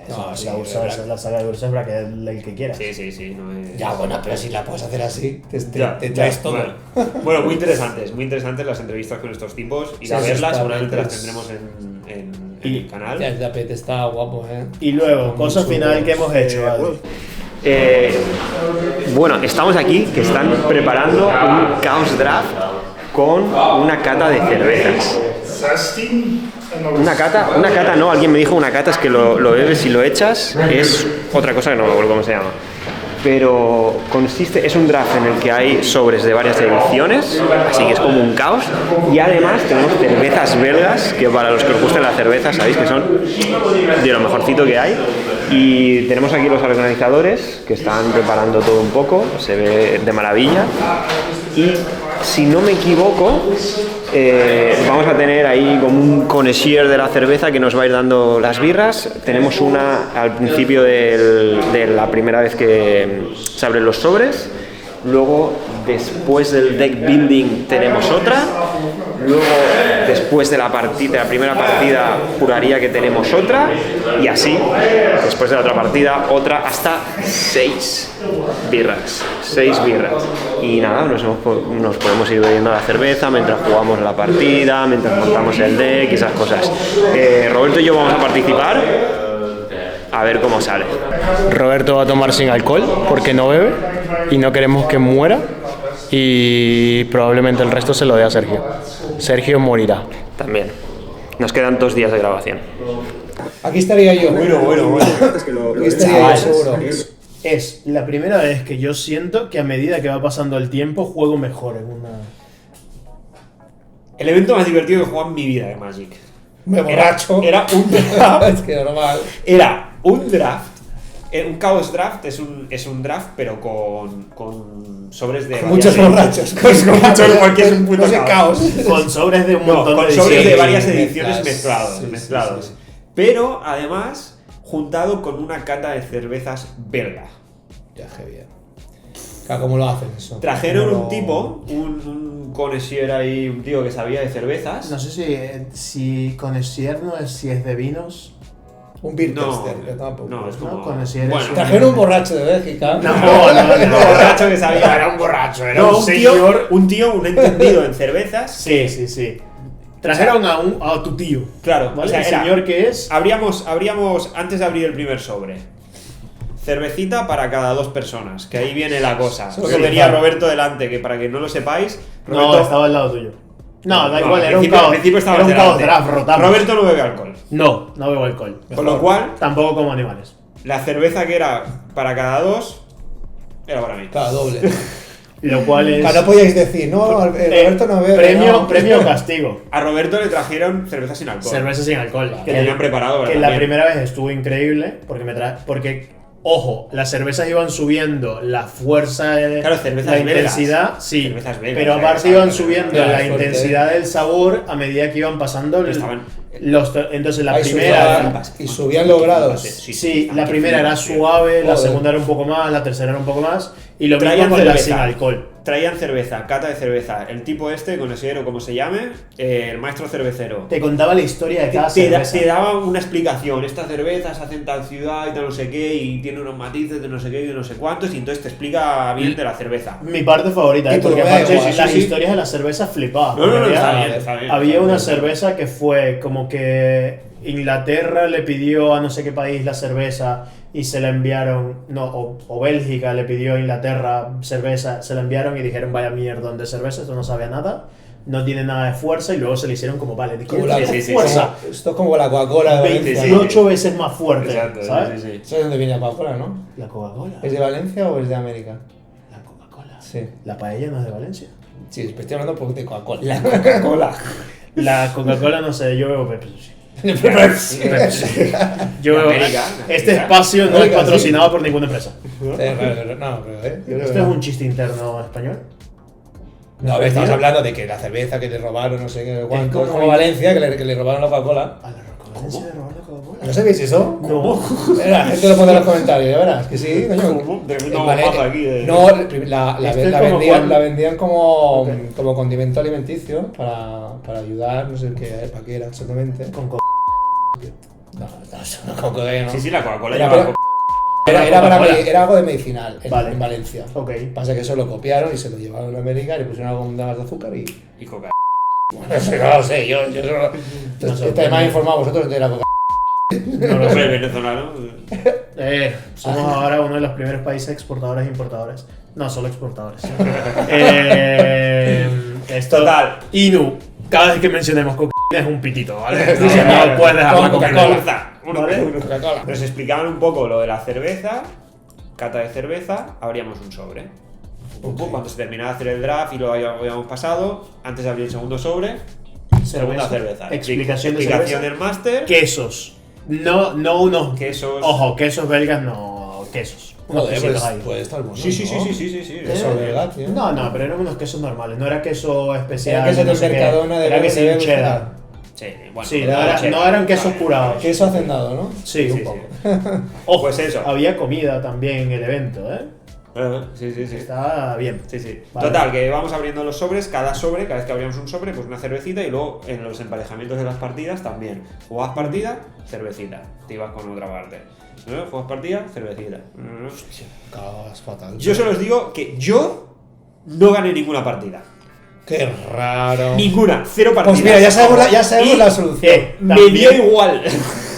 No, sí, la Ursa, Black- la saga de Ursa es para que el que quiera. Sí. No es... Ya, bueno, pero si la puedes hacer así, Ya, te traes todo. Bueno, muy interesantes las entrevistas con estos tipos. Ir a Sí, verlas, está seguramente bien, las tendremos en el canal. Ya, el tapete está guapo, Y luego, cosa Muy final chulo. que hemos hecho, Adri. Bueno, estamos aquí que están preparando un Chaos Draft con una cata de cervezas. Una cata no, alguien me dijo una cata es que lo bebes y lo echas, es otra cosa que no me acuerdo cómo se llama. Pero es un draft en el que hay sobres de varias ediciones, así que es como un caos. Y además tenemos cervezas belgas, que para los que os gusten las cervezas sabéis que son de lo mejorcito que hay. Y tenemos aquí los organizadores que están preparando todo un poco, se ve de maravilla. Y si no me equivoco, vamos a tener ahí como un connoisseur de la cerveza que nos va a ir dando las birras. Tenemos una al principio de la primera vez que se abren los sobres. Luego, después del deck building, tenemos otra. Luego, después de la primera partida, juraría que tenemos otra. Y así, después de la otra partida, otra, hasta 6 birras. 6 birras. Y nada, nos podemos ir bebiendo la cerveza mientras jugamos la partida, mientras montamos el deck y esas cosas. Roberto y yo vamos a participar. A ver cómo sale. Roberto va a tomar sin alcohol porque no bebe y no queremos que muera, y probablemente el resto se lo dé a Sergio. Sergio morirá. También. Nos quedan 2 días de grabación. Aquí estaría yo. Bueno. Aquí estaría yo, seguro. Es la primera vez que yo siento que a medida que va pasando el tiempo juego mejor en una... El evento más divertido que he jugado en mi vida de Magic. Me borracho. Era un draft. Es que normal. Era un draft. Un Chaos Draft es un draft, pero con sobres de. Muchos borrachos. Con muchos, porque es un puto No sé, caos. Con sobres de un No, montón con de sobres de ediciones. varias ediciones Mezclas. mezclados. Sí. Pero además, juntado con una cata de cervezas belga. Ya, qué bien. Claro, ¿cómo lo hacen eso? Trajeron ¿Cómo un lo- tipo, un connoisseur ahí, un tío que sabía de cervezas. No sé si conocier no es si es de vinos. Un beer No, tester, yo tampoco. no, es como... No, conocier bueno, es Trajeron un borracho de Bélgica. No, un borracho que sabía. Era un borracho, era No, un señor. un entendido en cervezas. Sí. Trajeron a tu tío. Claro, ¿Vale? o sea, el era- señor que es. Abríamos, antes de abrir el primer sobre, cervecita para cada 2 personas, que ahí viene la cosa. Solo Solo que tenía le- Roberto delante, que para que no lo sepáis, No, Roberto, estaba al lado tuyo. No, da no, igual, al era un principio- caos. al principio estaba Era un caos delante. draft, rotamos. Roberto no bebe alcohol. No bebo alcohol. Con lo cual, Tampoco como animales. la cerveza que era para cada 2 era para mí. Claro, doble. Lo cual es. Claro, no podíais decir, no, Roberto no bebe. Premio, no. premio castigo. A Roberto le trajeron cerveza sin alcohol. Cerveza sin alcohol. Que tenían preparado, Que ¿verdad? la También. primera vez estuvo increíble porque ojo, las cervezas iban subiendo la fuerza, Claro, cervezas la belgas. intensidad, sí, Cervezas belgas, pero o sea, aparte esa- iban subiendo Ya, la es fuerte. intensidad del sabor a medida que iban pasando Estaban- entonces la Ahí primera y subían los grados. sí, la primera era suave, la Joder. segunda era un poco más, la tercera era un poco más y lo Traían mismo con la cerveza. sin alcohol. Traían cerveza, cata de cerveza. El tipo este, conocido como se llame, el maestro cervecero. Te contaba la historia de cada cerveza. Te daba una explicación. Esta cerveza se hace en tal ciudad y tal no sé qué, y tiene unos matices de no sé qué y de no sé cuántos, y entonces te explica bien de la cerveza. Mi parte favorita, Y tú porque me da aparte igual, las sí, sí. historias de las cervezas flipaban. No, no, no, porque está había- bien, está bien. Había está una bien. cerveza que fue como que Inglaterra le pidió a no sé qué país la cerveza y se la enviaron, o Bélgica le pidió a Inglaterra cerveza, se la enviaron y dijeron vaya mierdón de cerveza, esto no sabe a nada, no tiene nada de fuerza y luego se le hicieron como vale, ¿de Como qué la, tiene sí, fuerza? Esto es como la Coca-Cola de Valencia. 28 veces más fuerte, Exacto, ¿sabes? sí, sí. ¿Sabes de dónde viene la Coca-Cola, no? La Coca-Cola. ¿Es de Valencia o es de América? La Coca-Cola. Sí. La paella no es de Valencia. Sí, estoy hablando un poco de Coca-Cola. La Coca-Cola. La Coca-Cola no sé, yo bebo Pepsi. Yo De bebo- América, de este América. espacio no es América, patrocinado por ninguna empresa. No, pero, yo creo ¿Esto que es no. un chiste interno español? No, pero estamos hablando de que la cerveza que le robaron, no sé qué, cuánto. como Es como Valencia, que le robaron la Coca-Cola. A la Coca-Cola le robaron la Coca-Cola. ¿No sabéis eso? No. La gente lo pone en los comentarios, ya verás, que sí, coño. ¿Cómo? Tremendo En Vale- bombazo aquí de- No, la Esto es como vendían, cuando- la vendían como, Ok. como condimento alimenticio para ayudar, no sé qué, para qué era exactamente. Con No, con cocaína, no. Sí, sí, la Coca-Cola Era, lleva pero- Coca- era algo de medicinal Vale. en Valencia. Ok. Pasa que eso lo copiaron y se lo llevaron a América y le pusieron algo más de azúcar y... y Coca. No sé, no lo sé, yo solo... No sé, Estáis más informados vosotros de la coca. No lo Hombre, sé. venezolano. Somos ahora uno de los primeros países exportadores e importadores. No, solo exportadores. Esto, Total. Inu, cada vez que mencionemos cocaína es un pitito, ¿vale? Sí, No, sí, no puedes dejarla con completa. Coca-Cola. ¿Vale? Coca-Cola. Nos explicaban un poco lo de la cerveza, cata de cerveza, abríamos un sobre. Cuando se terminaba de hacer el draft y lo habíamos pasado, antes de abrir el segundo sobre, segunda cerveza. Explicación de Explicación cerveza. del máster. Quesos. No unos. Quesos. Ojo, quesos belgas no. Quesos. Unos Joder, quesitos pues, ahí. puede estar bueno. Sí, sí, sí, ¿no? sí, sí, sí, sí. Queso belga, tío. No, pero eran unos quesos normales. No era queso especial. Era queso no de sé qué. Mercadona de Era queso Belga, cheddar. Sí, bueno, Sí, pues, no eran quesos curados. Queso hacendado, ¿no? Sí, Sí, un sí. poco. Ojo, Pues eso. había comida también en el evento, ¿eh? Sí, sí, sí. Está bien. Sí, sí. Vale. Total, que vamos abriendo los sobres, cada vez que abríamos un sobre, pues una cervecita y luego en los emparejamientos de las partidas también. Jugabas partida, cervecita. Te ibas con otra parte. ¿No? Juegas partida, cervecita. Cagas fatal. Yo solo os digo que yo no gané ninguna partida. Qué raro. Ninguna, 0 partidas. Pues mira, ya sabemos Y la solución. Me También- dio igual.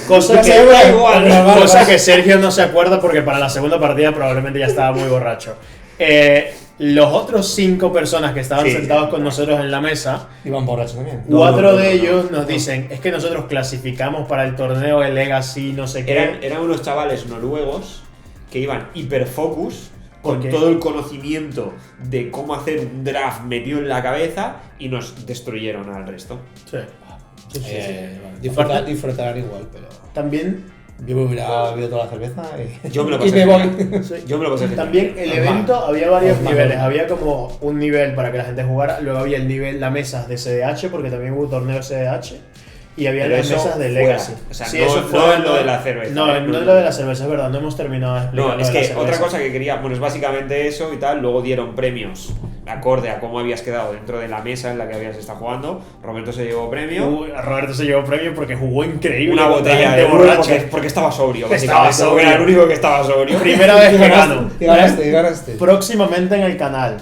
Cosa Ya que, sabemos la- igual. Vale, cosa vale. que Sergio no se acuerda porque para la segunda partida probablemente ya estaba muy borracho. Los otros 5 personas que estaban Sí, sentados sí. con nosotros en la mesa, Iban borrachos también. 4 de ellos nos dicen, es que nosotros clasificamos para el torneo de Legacy, no sé qué. Eran unos chavales noruegos que iban hiperfocus ¿Por con qué? todo el conocimiento de cómo hacer un draft metido en la cabeza y nos destruyeron al resto. Sí. Sí, sí, sí. Bueno, disfrutarán igual, pero... También, Yo me hubiera bebido toda la cerveza y... Yo me lo y pasé me genial. voy. sí. Yo me lo pasé genial. También el Normal. evento había varios Normal. niveles. Había como un nivel para que la gente jugara. Luego había el nivel, la mesa de CDH, porque también hubo torneo CDH. y había Pero las eso mesas de fuera. Legacy. O sea, Sí, no- eso no fuera, lo de la cerveza, No, ¿eh? no es lo de la cerveza, es verdad, no hemos terminado de explicar. No, lo es de la que cerveza. otra cosa que quería, bueno, es básicamente eso y tal. Luego dieron premios acorde a cómo habías quedado dentro de la mesa en la que habías estado jugando. Roberto se llevó premio. Roberto se llevó premio porque jugó increíble. Una contra botella gente de Bull borracha. porque estaba sobrio, Estaba básicamente. Porque era el sobrio. único que estaba sobrio. Primera vez que gano. Y ganaste, y ganaste. Próximamente en el canal.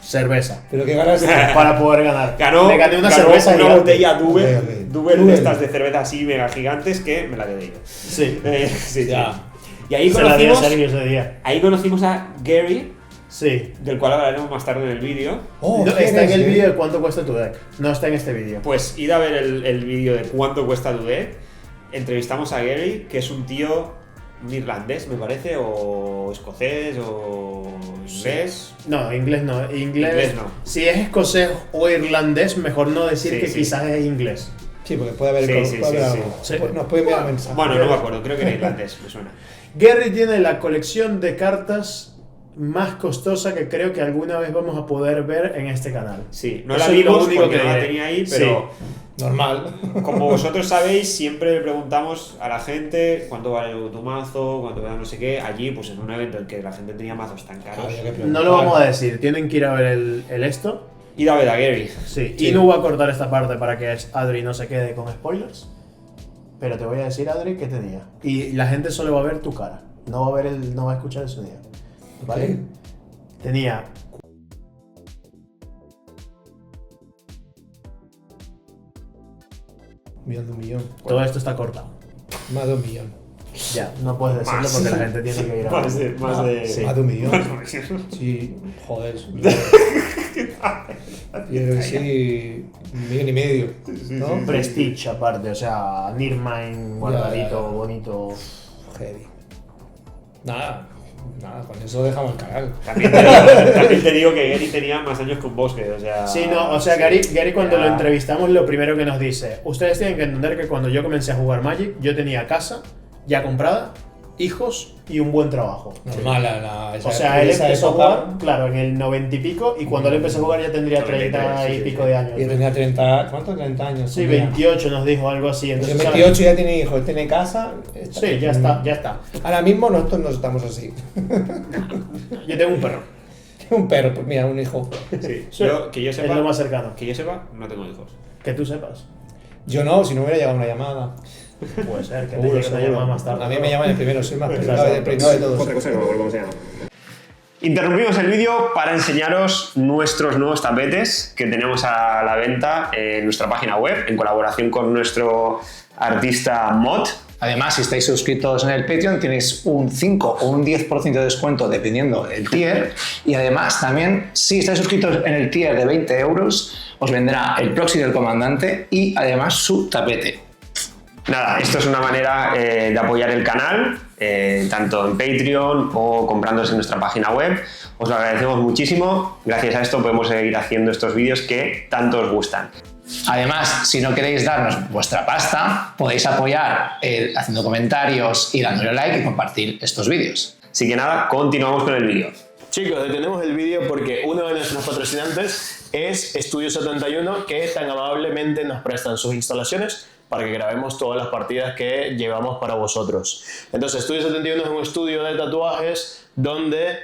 Cerveza. Pero que ganaste. Para poder ganar. Ganó, Le gané una ganó cerveza una gigante. botella Duvel, Ok. Duvel de Duvel. estas de cerveza así mega gigantes que me la quedé yo. Sí. Sí, Ya. sí. Y ahí Se la dio conocimos, Sergio ese día. ahí conocimos a Gary, Sí. del cual hablaremos más tarde en el vídeo. Oh, No, ¿quién está en es, el eh? vídeo de cuánto cuesta tu deck. No está en este vídeo. Pues id a ver el vídeo de cuánto cuesta tu deck. Entrevistamos a Gary, que es un tío irlandés, me parece, o escocés, o inglés. No, inglés no. Inglés no. Si es escocés o irlandés, mejor no decir Sí, que sí. quizás es inglés. Sí, porque puede haber, Sí, puede haber sí, algo. sí. Nos puede enviar mensaje. Bueno, no me acuerdo, creo que era irlandés, me suena. Gary tiene la colección de cartas más costosa que creo que alguna vez vamos a poder ver en este canal. Sí, no Eso la es lo vimos único porque que no la diré. tenía ahí, Sí. pero Normal. como vosotros sabéis, siempre le preguntamos a la gente cuánto vale tu mazo, cuánto vale no sé qué. Allí, pues en un evento en el que la gente tenía mazos tan caros. Había que preguntar. No lo vamos a decir, tienen que ir a ver el esto. Id a ver a Gary. Sí. Sí. Y no voy a cortar esta parte para que Adri no se quede con spoilers. Pero te voy a decir, Adri, qué tenía. Y la gente solo va a ver tu cara. No va a ver no va a escuchar el sonido. ¿Vale? Ok. Tenía Un millón. todo esto está cortado. Más de un millón. Ya, no puedes decirlo Más. porque la gente tiene que ir a ver. Más de. Sí. Más de un millón. Sí, joder. es un millón. Yo creo que sí, 1,5 millones. ¿No? Prestige aparte, o sea, Nirmine, guardadito, Ya. bonito. Heavy. Nada, con eso dejamos el canal. También te digo que Gary tenía más años que un bosque, o sea. Sí, no, o sea, Gary cuando Ya. lo entrevistamos, lo primero que nos dice, ustedes tienen que entender que cuando yo comencé a jugar Magic, yo tenía casa ya comprada, hijos y un buen trabajo. Normal, O sea, él esa empezó a época, jugar, claro, en el 90 y pico, y cuando él empezó a jugar ya tendría 30 y pico de años. Yo tenía 30, ¿cuánto? 30 años. Sí, tenía. 28 nos dijo algo así. Pues Entonces, en ¿sabes? 28 ya tiene hijos, tiene casa. Sí, ya está, ya está. Ahora mismo nosotros no estamos así. Yo tengo un perro. Un perro, pues mira, un hijo. Sí. Sí, Que yo es lo más cercano. no tengo hijos. Que tú sepas. Yo no, si no hubiera llegado una llamada. Puede ser, que te Seguro, llegue una seguro. llamada más tarde. A mí me llaman el primero, soy más Exacto. pringado de todos. Otra cosa que no me acuerdo cómo se llama. Interrumpimos el vídeo para enseñaros nuestros nuevos tapetes que tenemos a la venta en nuestra página web en colaboración con nuestro artista Mod. Además, si estáis suscritos en el Patreon, tenéis un 5 o un 10% de descuento dependiendo del tier. Y además, también, si estáis suscritos en el tier de 20 euros, os vendrá el proxy del comandante y además su tapete. Nada, esto es una manera de apoyar el canal, tanto en Patreon o comprándose en nuestra página web. Os lo agradecemos muchísimo. Gracias a esto podemos seguir haciendo estos vídeos que tanto os gustan. Además, si no queréis darnos vuestra pasta, podéis apoyar haciendo comentarios y dándole like y compartir estos vídeos. Así que nada, continuamos con el vídeo. Chicos, detenemos el vídeo porque uno de nuestros patrocinantes es Estudio 71, que tan amablemente nos prestan sus instalaciones para que grabemos todas las partidas que llevamos para vosotros. Entonces, Estudio 71 es un estudio de tatuajes donde,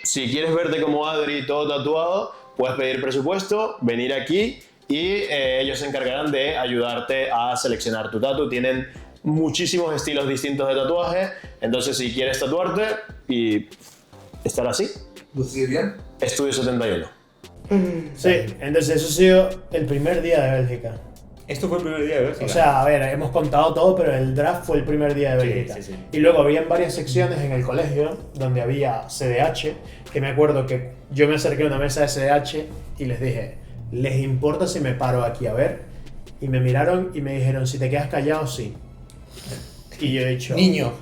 si quieres verte como Adri todo tatuado, puedes pedir presupuesto, venir aquí y ellos se encargarán de ayudarte a seleccionar tu tatu. Tienen muchísimos estilos distintos de tatuaje, entonces si quieres tatuarte y estar así, ¿Lucir bien? Estudio 71. Sí, entonces eso ha sido el primer día de Bélgica. Esto fue el primer día de Bélgica. O sea, a ver, hemos contado todo, pero el draft fue el primer día de Sí, Bélgica. sí, sí. Y luego habían varias secciones en el colegio donde había CDH, que me acuerdo que yo me acerqué a una mesa de CDH y les dije, ¿les importa si me paro aquí a ver? Y me miraron y me dijeron, si te quedas callado, sí. Y yo he dicho, Niño,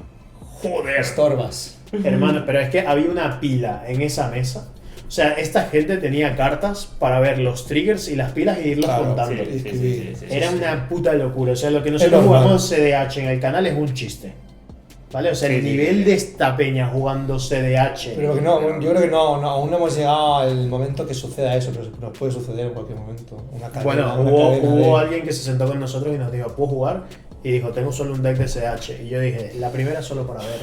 joder, estorbas. hermano, pero es que había una pila en esa mesa. O sea, esta gente tenía cartas para ver los triggers y las pilas y irlos Claro, contando. sí. Era una puta locura. O sea, lo que nosotros normal. jugamos CDH en el canal es un chiste. ¿Vale? O sea, el Sí, sí, nivel sí. de esta peña jugando CDH. Pero que no, yo creo que no, aún no hemos llegado al momento que suceda eso, pero nos puede suceder en cualquier momento. Una cadena, Bueno, una hubo cadena de- alguien que se sentó con nosotros y nos dijo, ¿puedo jugar? Y dijo, tengo solo un deck de CH. Y yo dije, la primera solo para ver.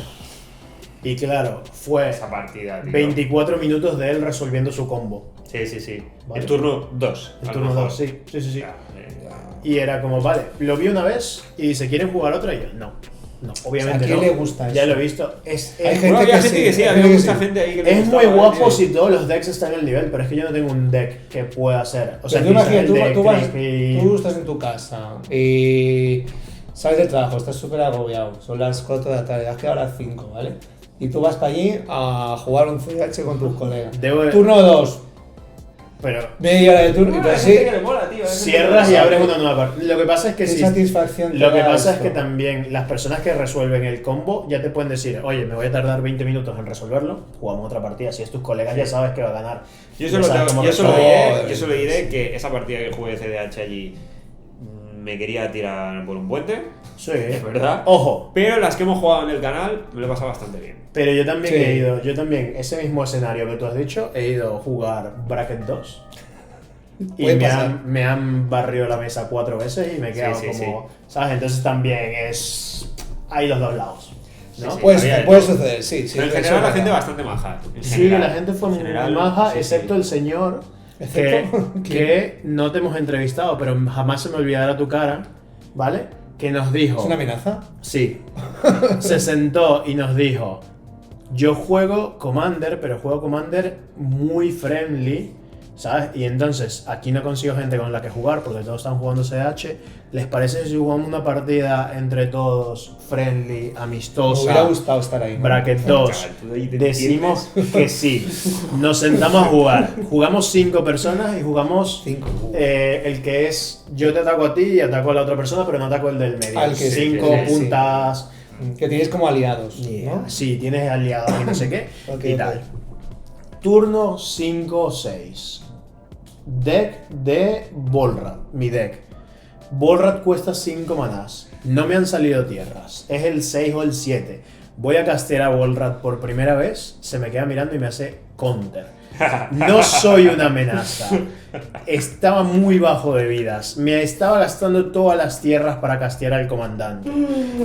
Y claro, fue Esa partida, tío. 24 minutos de él resolviendo su combo. Sí, sí, sí. Vale. El turno 2. El turno 2, sí. Y era como, vale, lo vi una vez y dice, ¿quieren jugar otra? Y yo, no. No, obviamente ¿a quién no. le gusta Ya eso? lo he visto. Es Hay Bueno, había gente que sí, había hay mucha que sí. gente ahí que le Es muy gustaba, guapo tío. si todos los decks están en el nivel, pero es que yo no tengo un deck que pueda hacer. O sea, Pero tú quizás imagínate, el de Creepy- tú estás en tu casa y sales del trabajo, estás súper agobiado, son las 4 de la tarde, has quedado a las 5, ¿vale? Y tú vas para allí a jugar un CH con tus colegas. Debo- Turno 2, Pero media hora de turno, y Bueno, hay pero gente sí, que le mola, tío. hay gente que cierras le y mola. abres una nueva parte. Lo que pasa es que qué sí. satisfacción te Lo que da pasa es esto. que también las personas que resuelven el combo ya te pueden decir, oye, me voy a tardar 20 minutos en resolverlo, jugamos otra partida. Si es tus colegas ya sabes que va a ganar. Yo Ya solo, sabes cómo yo solo resolver. diré, yo solo diré que esa partida que jugué de CDH allí me quería tirar por un puente, Sí. es verdad. Ojo, Pero las que hemos jugado en el canal me lo he pasado bastante bien. pero yo también Sí. yo también, ese mismo escenario que tú has dicho, he ido a jugar Bracket 2. Y Puede me pasar. me han barrido la mesa 4 veces y me he quedado Sí, sí, como, ¿sabes? Entonces también es... Hay los dos lados, ¿no? Sí, sí. Puede, había de puede todo. suceder, sí. Pero en eso general es la gente verdad. bastante maja. En Sí, general. la gente fue En muy general, maja, sí, excepto sí. el señor ¿Excepto? que no te hemos entrevistado, pero jamás se me olvidará tu cara, ¿vale? Que nos dijo... ¿Es una amenaza? Sí. Se sentó y nos dijo, yo juego Commander, pero juego Commander muy friendly, ¿sabes? Y entonces, aquí no consigo gente con la que jugar porque todos están jugando CH. ¿Les parece si jugamos una partida entre todos, friendly, Me amistosa? hubiera gustado estar ahí, ¿no? Bracket 2. Chaval, tú ahí te Decimos que sí. Nos sentamos a jugar. Jugamos 5 personas y jugamos 5. el que es yo te ataco a ti y ataco a la otra persona, pero no ataco el del medio. Al que sí, 5 sí, sí. puntas. Que tienes como aliados, Yeah. ¿no? Sí, tienes aliados y no sé qué. Ok, y ok. tal. Turno 5-6. Deck de Volrat. Mi deck. Volrat cuesta 5 manás. No me han salido tierras. Es el 6 o el 7. Voy a castear a Volrat por primera vez. Se me queda mirando y me hace counter. No soy una amenaza. Estaba muy bajo de vidas. Me estaba gastando todas las tierras para castear al comandante.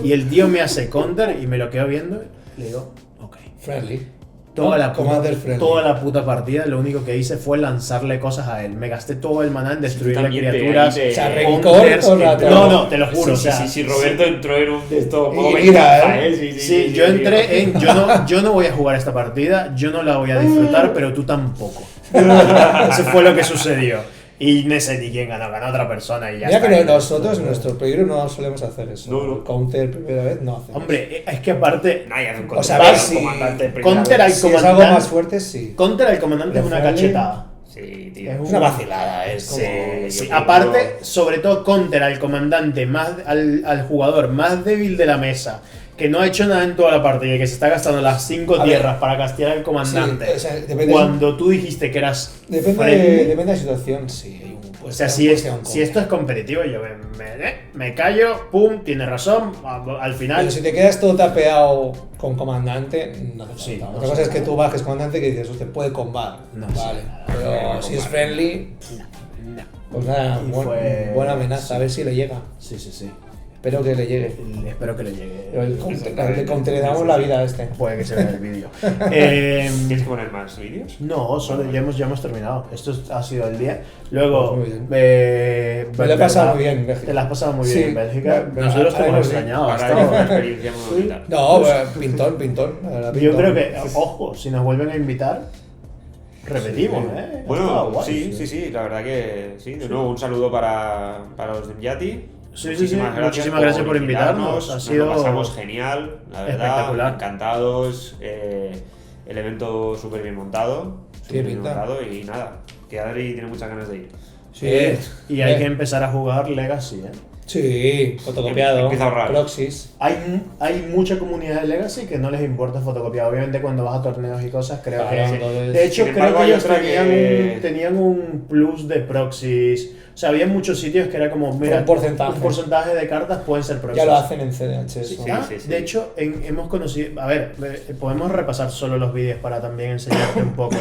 Y el tío me hace counter y me lo quedo viendo. Y le digo, ok. Friendly. Toda la, Commander friendly. toda la puta partida, lo único que hice fue lanzarle cosas a él. Me gasté todo el maná en destruirle también te- criaturas. ahí te- O sea, counters, rencor todo el rato. no, no, te lo juro. Sí, o sea, sí, sí, Roberto entró en un de esto. Como me mira, encanta, ¿eh? Sí, yo entré en. Yo no voy a jugar esta partida, yo no la voy a disfrutar, pero tú tampoco. Eso fue lo que sucedió. Y no sé ni quién ganó, ganó otra persona y ya Mira está. que nosotros en nuestro peligro no solemos hacer eso. No, no. Counter primera vez no hacemos. Hombre, es que aparte. Nadie hace un O sea, counter a ver al si- comandante primera Counter vez. al si es algo comandante. más fuerte, sí. Contra el comandante es una Friendly. cachetada. Sí, tío. Es Es una vacilada, es como... Sí, yo aparte, creo- sobre todo counter al comandante, más al jugador más débil de la mesa, que no ha hecho nada en toda la partida y que se está gastando las 5 A ver. tierras para castear al comandante. Sí, o sea, depende- cuando tú dijiste que eras Depende friendly, de la situación, sí. Hay un, o sea, si esto es competitivo, yo me callo, pum, tiene razón, al final. Pero si te quedas todo tapeado con comandante, no hace Sí, falta. no Otra cosa es que tú bajes comandante que dices, usted puede combar. No, vale. sí. Pero si es friendly, pues nada, Y fue- buena amenaza, a ver si le llega. Sí, sí, sí. Espero que le llegue. Espero que le llegue. Pero le counteramos la vida a este. Puede que se vea el vídeo. ¿Tienes que poner más vídeos? No, solo ya hemos terminado. Esto ha sido el día. Luego, Pues muy bien. Me lo he pasado muy bien en Bélgica. Te la has pasado muy bien Sí. en Bélgica. Pero Nosotros te ahora hemos sí. extrañado. Ahora hasta es una ahora. experiencia muy bonita. No, pintón. la verdad, Yo pintón. creo que, ojo, si nos vuelven a invitar, repetimos, ¿eh? Ha estado Bueno, guay. sí, la verdad que sí. De nuevo, un saludo para los de Yati. Sí, Muchísimas gracias por invitarnos. Ha Nos sido lo pasamos genial, la verdad. espectacular. Encantados. El evento súper bien montado. Tiene Súper bien pinta. montado y nada. Que Adri tiene muchas ganas de ir. Sí. Y hay que empezar a jugar Legacy, ¿eh? Sí, fotocopiado, Empieza a ahorrar. proxies. Hay mucha comunidad de Legacy que no les importa fotocopiar. Obviamente cuando vas a torneos y cosas, creo Claro, que... entonces- De hecho, Sin creo embargo, que hay ellos otra tenían, que- tenían un plus de proxies. O sea, había muchos sitios que era como, mira, Un porcentaje. un porcentaje de cartas pueden ser proxies. Ya lo hacen en CDH eso. Sí. De hecho, hemos conocido... A ver, podemos repasar solo los vídeos para también enseñarte un poco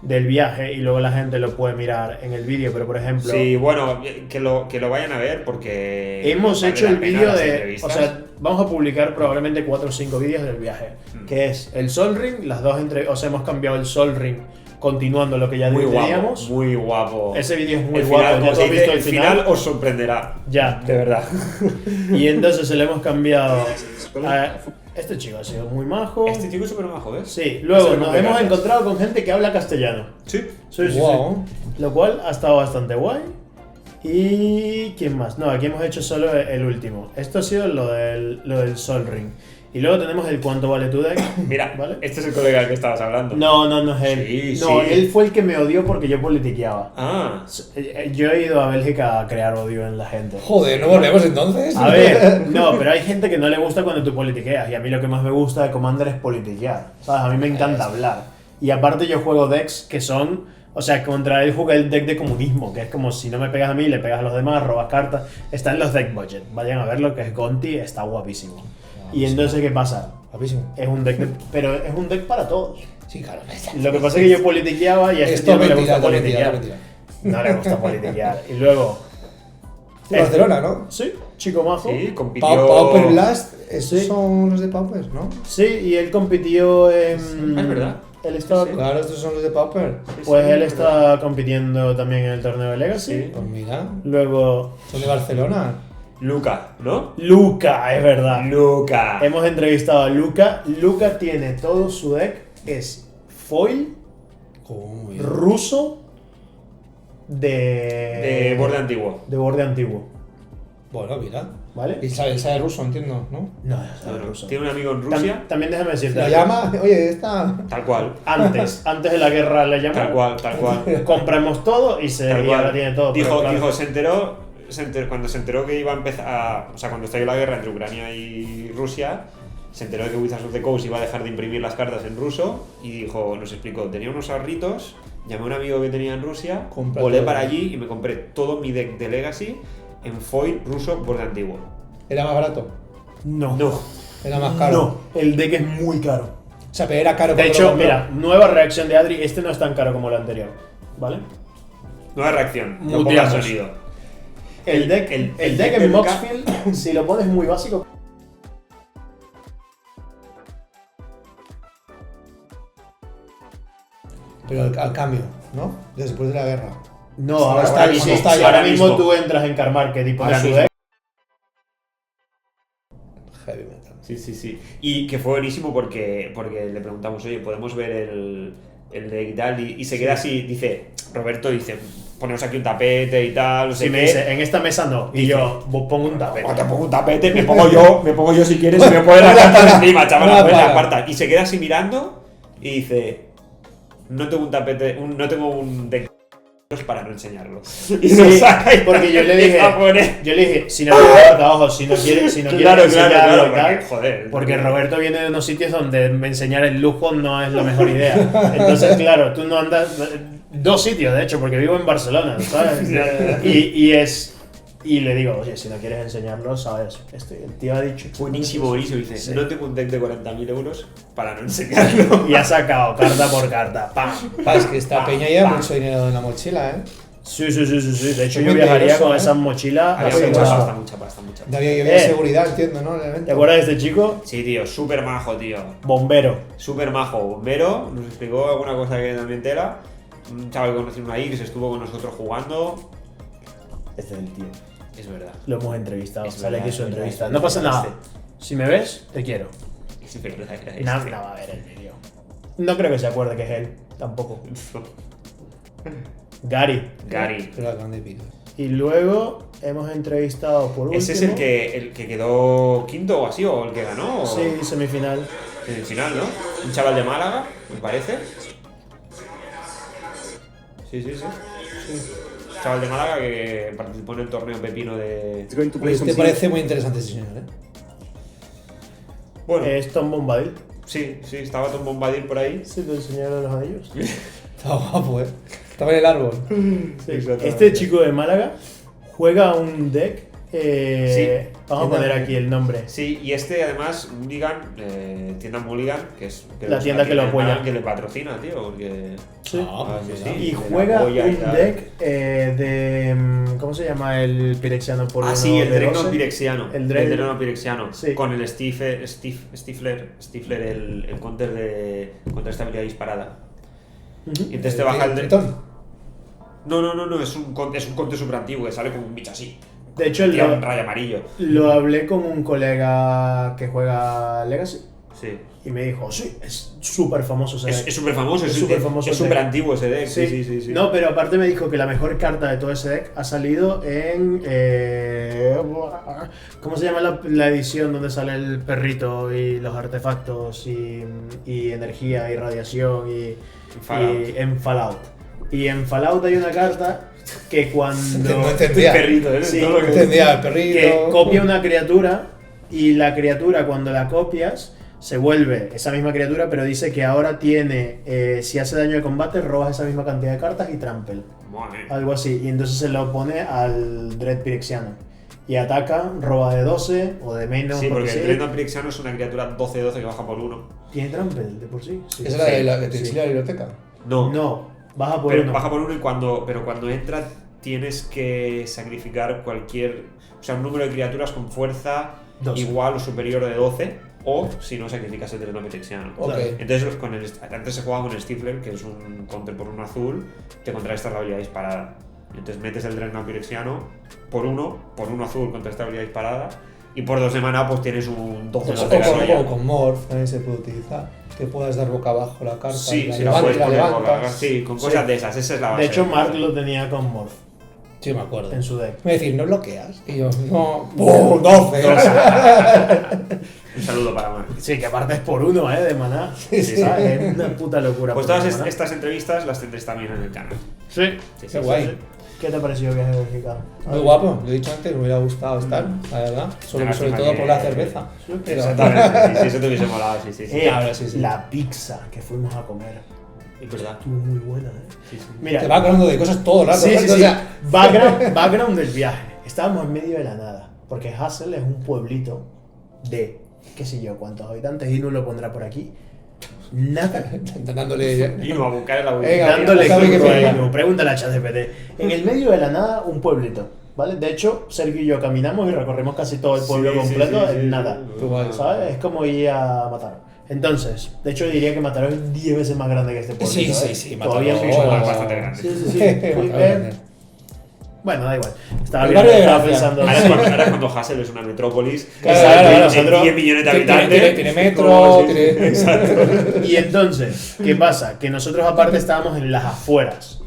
del viaje y luego la gente lo puede mirar en el vídeo, pero por ejemplo... Sí, bueno, que lo vayan a ver porque... Hemos vale hecho la el pena vídeo las de... O entrevistas. sea, vamos a publicar probablemente 4 o 5 vídeos del viaje. Que es el Sol Ring, las dos o sea, hemos cambiado el Sol Ring continuando lo que ya muy guapo, teníamos. muy guapo. Ese vídeo es muy El guapo, final, ya como tú se has dice, visto el el final. final os sorprenderá. Ya. De verdad. Y entonces se le hemos cambiado... este chico ha sido muy majo. Este chico es súper majo, ¿ves? Sí, luego Este nos rompe hemos cartas. encontrado con gente que habla castellano. Sí. Sí. Wow. Lo cual ha estado bastante guay. ¿Y quién más? No, aquí hemos hecho solo el último. Esto ha sido lo del Sol Ring. Y luego tenemos el cuánto vale tu deck. Mira, ¿Vale? este es el colega del que estabas hablando. No es él. Sí, no, sí. él fue el que me odió porque yo politiqueaba. Ah. Yo he ido a Bélgica a crear odio en la gente. Joder, ¿no volvemos entonces? A ver, no, pero hay gente que no le gusta cuando tú politiqueas. Y a mí lo que más me gusta de Commander es politiquear. ¿Sabes? A mí me encanta hablar. Y aparte yo juego decks que son... O sea, contra él jugué el deck de comunismo, que es como si no me pegas a mí, le pegas a los demás, robas cartas. Está en los deck budget. Vayan a ver lo que es Gonti, está guapísimo. Y entonces, ¿qué pasa? Guapísimo. Es un deck, pero es un deck para todos. Sí, claro. Lo que pasa es que yo politiqueaba y a este Esto tío no le mentira, gusta todo mentira, politiquear. No le gusta politiquear. Y luego... De Barcelona, ¿no? Sí, chico majo. Sí, compitió... Pauper Blast, esos Sí. son los de Pauper, ¿no? Sí, y él compitió en... Ah, es verdad. Él estaba... Claro, estos son los de Pauper. Pues él está compitiendo también en el torneo de Legacy. Pues mira, Luego... son de Barcelona. Luca, ¿no? Luca, es verdad. Luca. Hemos entrevistado a Luca. Luca tiene todo su deck. Es foil, Joder. ruso, De borde antiguo. de borde antiguo. Bueno, mira. ¿Vale? Y sabe ruso, entiendo, ¿no? No, No, no. ruso. Tiene un amigo en Rusia. También déjame decirte. La algo. llama, oye, esta. Tal cual. Antes de la guerra le Tal llamaron. cual, tal cual. Compramos todo y Tal y ahora cual. tiene todo. pero Dijo, claro. se enteró, cuando se enteró que iba a empezar, o sea, cuando estalló la guerra entre Ucrania y Rusia, se enteró de que Wizards of the Coast iba a dejar de imprimir las cartas en ruso y dijo, nos explicó, tenía unos ahorritos, llamé a un amigo que tenía en Rusia, Compra volé todo. para allí y me compré todo mi deck de Legacy en foil ruso borde antiguo. Era más barato. No. No. Era más caro. No, el deck es muy caro. O sea, pero era caro De cuando hecho, lo compró. mira, nueva reacción de Adri. Este no es tan caro como el anterior. ¿Vale? Nueva reacción, no ponga Muteamos. sonido. El deck, el el deck deck de en Luca- Moxfield, si lo pones muy básico. Pero al cambio, ¿no? Después de la guerra. No, No ahora, está ahora ahí, mismo, no está ahí. ahora Ahora mismo mismo. tú entras en Car Market y pones Ahora su mismo. deck. Heavy metal. Sí, sí, sí. Y que fue buenísimo porque le preguntamos, oye, ¿podemos ver el deck y tal? Y se queda así, dice, Roberto dice, ponemos aquí un tapete y tal, no sé Si me qué. dice, en esta mesa no. Y Dice, yo, vos pongo un tapete. O te pongo un tapete, me pongo yo si quieres y me pongo las cartas encima, chaval, Una me pones la pala. carta. Y se queda así mirando y dice, no tengo un tapete, no tengo un deck para no enseñarlo. Y Sí, lo saca y porque yo le empieza a poner. dije, si no quieres abajo, si no quieres Claro, enseñarlo claro, y tal, porque, joder. porque Roberto viene de unos sitios donde enseñar el lujo no es la mejor idea. Entonces, claro, tú no andas... Dos sitios, de hecho, porque vivo en Barcelona, ¿sabes? Y le digo, oye, si no quieres enseñarlo, ¿sabes? El tío ha dicho... Buenísimo, buenísimo. Dice, Sí. no tengo un deck de 40.000 euros para no enseñarlo. Y ha sacado carta por carta. ¡Pam! Pa, es que esta peña lleva mucho dinero en la mochila, ¿eh? Sí. De hecho, Es yo muy viajaría peligroso, con ¿eh? esa mochila Había asegurada. mucha pasta. Había seguridad, entiendo, ¿no? El evento. ¿Te acuerdas de este chico? Sí, tío, súper majo, tío. Bombero. Súper majo. Bombero, nos explicó alguna cosa que también tela. Un chaval que conocimos ahí que se estuvo con nosotros jugando. Este es el tío. Es verdad. Lo hemos entrevistado. Es Sale verdad, aquí su es verdad, entrevista. es No pasa verdad, nada. Si me ves, te quiero. Es verdad, era No, este. no va a ver el vídeo. No creo que se acuerde que es él. Tampoco. Gary. Gary. Pero la grande pico. Y luego hemos entrevistado por último. ¿Ese es el que quedó quinto o así? ¿O el que ganó? O... Sí, semifinal. En el final, ¿no? Un chaval de Málaga, me parece. Sí. chaval de Málaga que participó en el torneo pepino de... It's going to play Pues some te parece muy interesante ese señor, ¿eh? Bueno, Es Tom Bombadil. sí, estaba Tom Bombadil por ahí. Sí, del Señor de los Anillos. Está guapo, ¿eh? Estaba en el árbol. Este chico de Málaga juega un deck. Vamos a poner aquí el nombre. Sí, y este además, Mulligan, tienda Mulligan, que es La tienda que lo apoya. que le patrocina, tío, porque... Sí. sí, Y le juega apoya y un tal. deck de. ¿Cómo se llama el Pirexiano por uno Sí, el de Dreno 12? Pirexiano. El El Dreno. Dreno Pirexiano. Sí. Con el Stifler, el counter de contraestabilidad disparada. Y entonces te baja el Tritón. No, es un counter super antiguo que sale con un bicho así. De hecho, Tira un rayo amarillo. lo hablé con un colega que juega Legacy Sí. y me dijo: sí, es súper famoso ese deck. Es súper famoso, Es superfamoso es el súper deck. antiguo ese deck. Sí. No, pero aparte me dijo que la mejor carta de todo ese deck ha salido en. ¿Cómo se llama la edición donde sale el perrito y los artefactos y energía y radiación y en Fallout? Y en Fallout hay una carta que cuando. No entendía. Perrito, ¿eh? Sí, Todo lo No entendía el perrito. que copia una criatura y la criatura cuando la copias se vuelve esa misma criatura, pero dice que ahora tiene, si hace daño de combate, robas esa misma cantidad de cartas y trample. Madre. Algo así. Y entonces se lo pone al Dread Pirexiano. Y ataca, roba de 12 o de menos. Sí, porque el sí. Dreno Pirexiano es una criatura 12-12 que baja por 1. Tiene trample de por sí. Sí. ¿Esa es la que te Sí. enseña la biblioteca? No, baja por Pero uno. baja por 1 pero cuando entra tienes que sacrificar un número de criaturas con fuerza 12. igual o superior de 12, o si no sacrificas el Dreno Pirexiano. Ok. Entonces antes se jugaba con el Stifler, que es un counter por 1 azul, que contrarresta la habilidad disparada. Entonces metes el Dreno Pirexiano por 1 azul contra esta habilidad disparada, y por 2 de mana pues tienes un 12-12 O con Morph también se puede utilizar. Que puedas dar boca abajo la carta. Sí, y si la levantas, puedes la poner levantas. sí, con cosas de esas, esa es la base. De hecho, del Mark juego. lo tenía con Morph Sí, me acuerdo. en su deck. Me decís, ¿no bloqueas? Y yo, no. ¡Bum! 12. Un saludo para Mark. Sí, que aparte es por uno, de maná. ¿Sabes? Es una puta locura. Pues por todas maná. estas entrevistas las tendréis también en el canal. Sí. Qué guay. ¿Qué te ha parecido el viaje de Bélgica? Muy guapo, lo he dicho antes, me hubiera gustado estar, la verdad. Sobre Lástima todo que- por la cerveza. Pero, Exactamente, sí, eso te hubiese molado, sí. Ahora sí. La pizza que fuimos a comer Es verdad. estuvo muy buena, Sí, sí. Mira, te va hablando de cosas todo el rato. sí, ¿no? sí, O sí. sea, Background del viaje. Estábamos en medio de la nada, porque Hassel es un pueblito de qué sé yo cuántos habitantes, y no lo pondrá por aquí. Nada. dándole. Y no a buscar el agua. Venga, Dándole busca clic Wikipedia. a Inu. Pregúntale a ChatGPT. En el medio de la nada, un pueblito. ¿Vale? De hecho, Sergio y yo caminamos y recorrimos casi todo el pueblo Sí, completo sí, en sí. nada. Tú vale. ¿Sabes? Es como ir a Mataró. Entonces, de hecho, diría que Mataró es 10 veces más grande que este pueblito. Sí, Todavía Mataró, es mucho más. bastante grande. Sí, sí, sí. Mataró grande. Bueno, da igual. Estaba, El viendo, barrio de estaba Gracia. pensando. Ahora es cuando Hassel es una metrópolis. Claro, nosotros- 10 millones de habitantes. Tiene metro, Sí, sí. tiene. Exacto. Y entonces, ¿qué pasa? Que nosotros aparte estábamos en las afueras,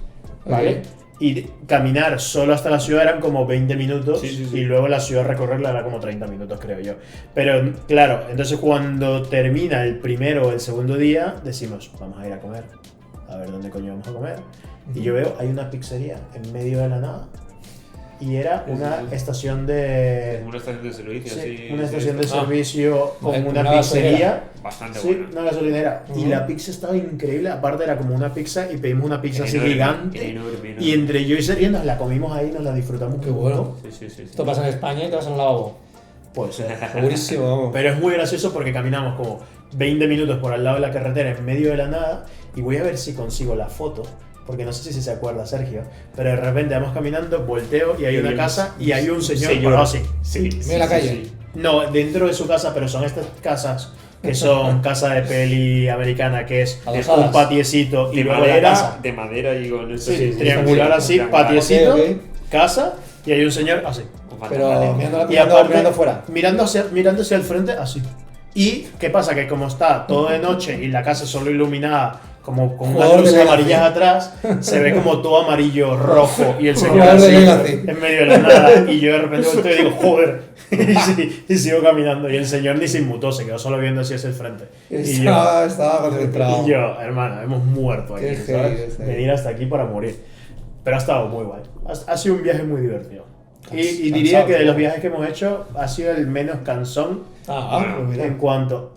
¿vale? Ok. Y caminar solo hasta la ciudad eran como 20 minutos Sí, sí, sí. y luego la ciudad recorrerla era como 30 minutos, creo yo. Pero claro, entonces cuando termina el primero o el segundo día, decimos, vamos a ir a comer. A ver dónde coño vamos a comer. Y yo veo, hay una pizzería en medio de la nada. Y era una estación de... Una estación de servicio, Sí, sí. una estación de Ah. servicio con Una una gasolinera. pizzería. Bastante Sí, buena. una gasolinera. Y Ujú. la pizza estaba increíble. Aparte era como una pizza y pedimos una pizza así Enorme, gigante. enorme. Y entre yo y Sergio nos la comimos ahí, nos la disfrutamos Qué un bueno. montón. Sí. Esto pasa en España y te vas al lavabo. Puede ser. Segurísimo, vamos. Pero es muy gracioso porque caminamos como 20 minutos por al lado de la carretera en medio de la nada. Y voy a ver si consigo la foto. Porque no sé si se acuerda Sergio. Pero de repente vamos caminando, volteo y hay una casa y hay un señor parado así. Sí, Mira en la calle. No, dentro de su casa, pero son estas casas que son casa de peli americana, que es Adosadas. un patiecito y De luego la madera, casa. de madera y con esto. Sí, triangular así, triangular. patiecito, Ok, ok. casa y hay un señor así. Un Pero fantasma. mirando, Y aparte, mirando fuera. mirando hacia el frente, así. Y ¿qué pasa? Que como está todo de noche y la casa solo iluminada como con unas Jugador de luces Legacy. amarillas atrás, se ve como todo amarillo, rojo y el señor Jugador de así Legacy. en medio de la nada. Y yo de repente volteo y digo, joder. Y sigo caminando. Y el señor ni se inmutó, se quedó solo viendo así hacia el frente. Y yo, Estaba concentrado. y yo, hermano, hemos muerto aquí. Qué ¿sabes? heavy, Venir hasta aquí para morir. Pero ha estado muy guay. Ha sido un viaje muy divertido. Y Cansado, diría que de los ¿no? viajes que hemos hecho ha sido el menos cansón Pues mira. en cuanto...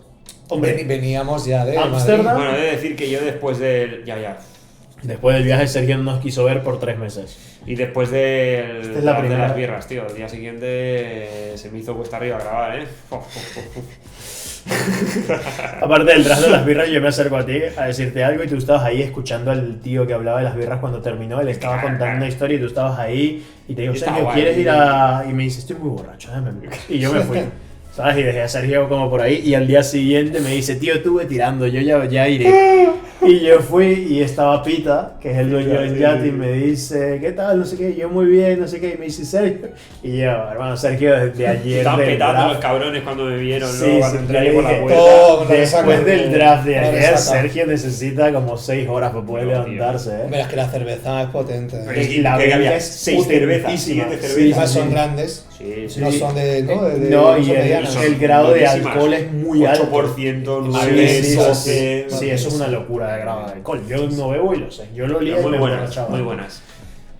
Hombre, Veníamos ya de Ámsterdam. Madrid. Bueno, he de decir que yo después del. Ya. después del viaje Sergio no nos quiso ver por 3 meses. Y después del. Esta es la de primera. las birras, tío. El día siguiente se me hizo cuesta arriba grabar, ¿eh? Aparte del draft de las birras, yo me acerco a ti a decirte algo y tú estabas ahí escuchando al tío que hablaba de las birras cuando terminó. Él estaba contando una historia y tú estabas ahí y te digo, Yo estaba Sergio, guay. ¿quieres ir a...? Y me dice, estoy muy borracho, déjame. Y yo me fui. ¿Sabes? Y dejé a Sergio como por ahí y al día siguiente me dice, tío, estuve tirando, yo ya iré. Y yo fui y estaba Pita, que es el dueño del yate, y me dice, ¿qué tal? No sé qué, yo muy bien, no sé qué. Y me dice, Sergio. Y yo, hermano, Sergio, desde ayer Estaban del petando draft, los cabrones cuando me vieron, Sí, ¿no? Cuando sí, entré yo ahí por la dije, puerta. todo con la resaca. después del draft de Con la ayer, resaca. Sergio necesita como 6 horas para poder No, tío. levantarse, ¿eh? Verás que la cerveza es potente. Pero es que La que bebida había es 6 cervezas, potentísima. 7 Sí, cervezas. Además son grandes. Sí, sí. No son de. No, No, son y medianas. el grado de buenísimas. alcohol es muy alto. 8%, 9, Sí, sí, 12. sí, eso es una locura de grado de alcohol. Yo no bebo y lo sé. Yo lo olía y Muy me buenas, emborrachaba. muy buenas.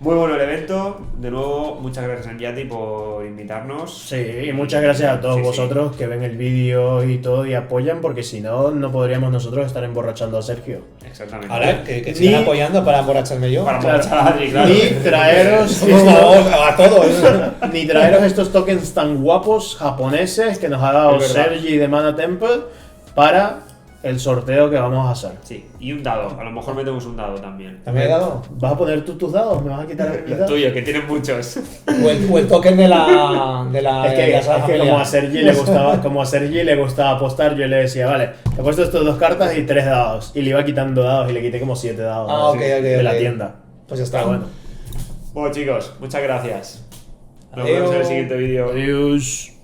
Muy bueno el evento. De nuevo, muchas gracias a Yati por invitarnos. Sí, y muchas gracias a todos Sí, sí. vosotros que ven el vídeo y todo y apoyan, porque si no, no podríamos nosotros estar emborrachando a Sergio. Exactamente. Ahora, que sigan apoyando para emborracharme yo. Para Claro. emborrachar a Adri, claro. Ni traeros Por favor, a todos. ni traeros estos tokens tan guapos japoneses que nos ha dado Es verdad. Sergi de Mana Temple para el sorteo que vamos a hacer. Sí, y un dado. A lo mejor metemos un dado también. ¿También he dado? ¿Vas a poner tú tus dados? ¿Me vas a quitar a mí mis Los dados? tuyos, que tienen muchos. O el token de la. De la Es que, de la sala es que familiar. como a Sergi le gustaba apostar, yo le decía, vale, te he puesto estas 2 cartas y 3 dados. Y le iba quitando dados y le quité como 7 dados Ah, ok, de la ok. tienda. Pues ya está. Pero bueno. Bueno, chicos, muchas gracias. Nos Adiós. vemos en el siguiente vídeo. Adiós.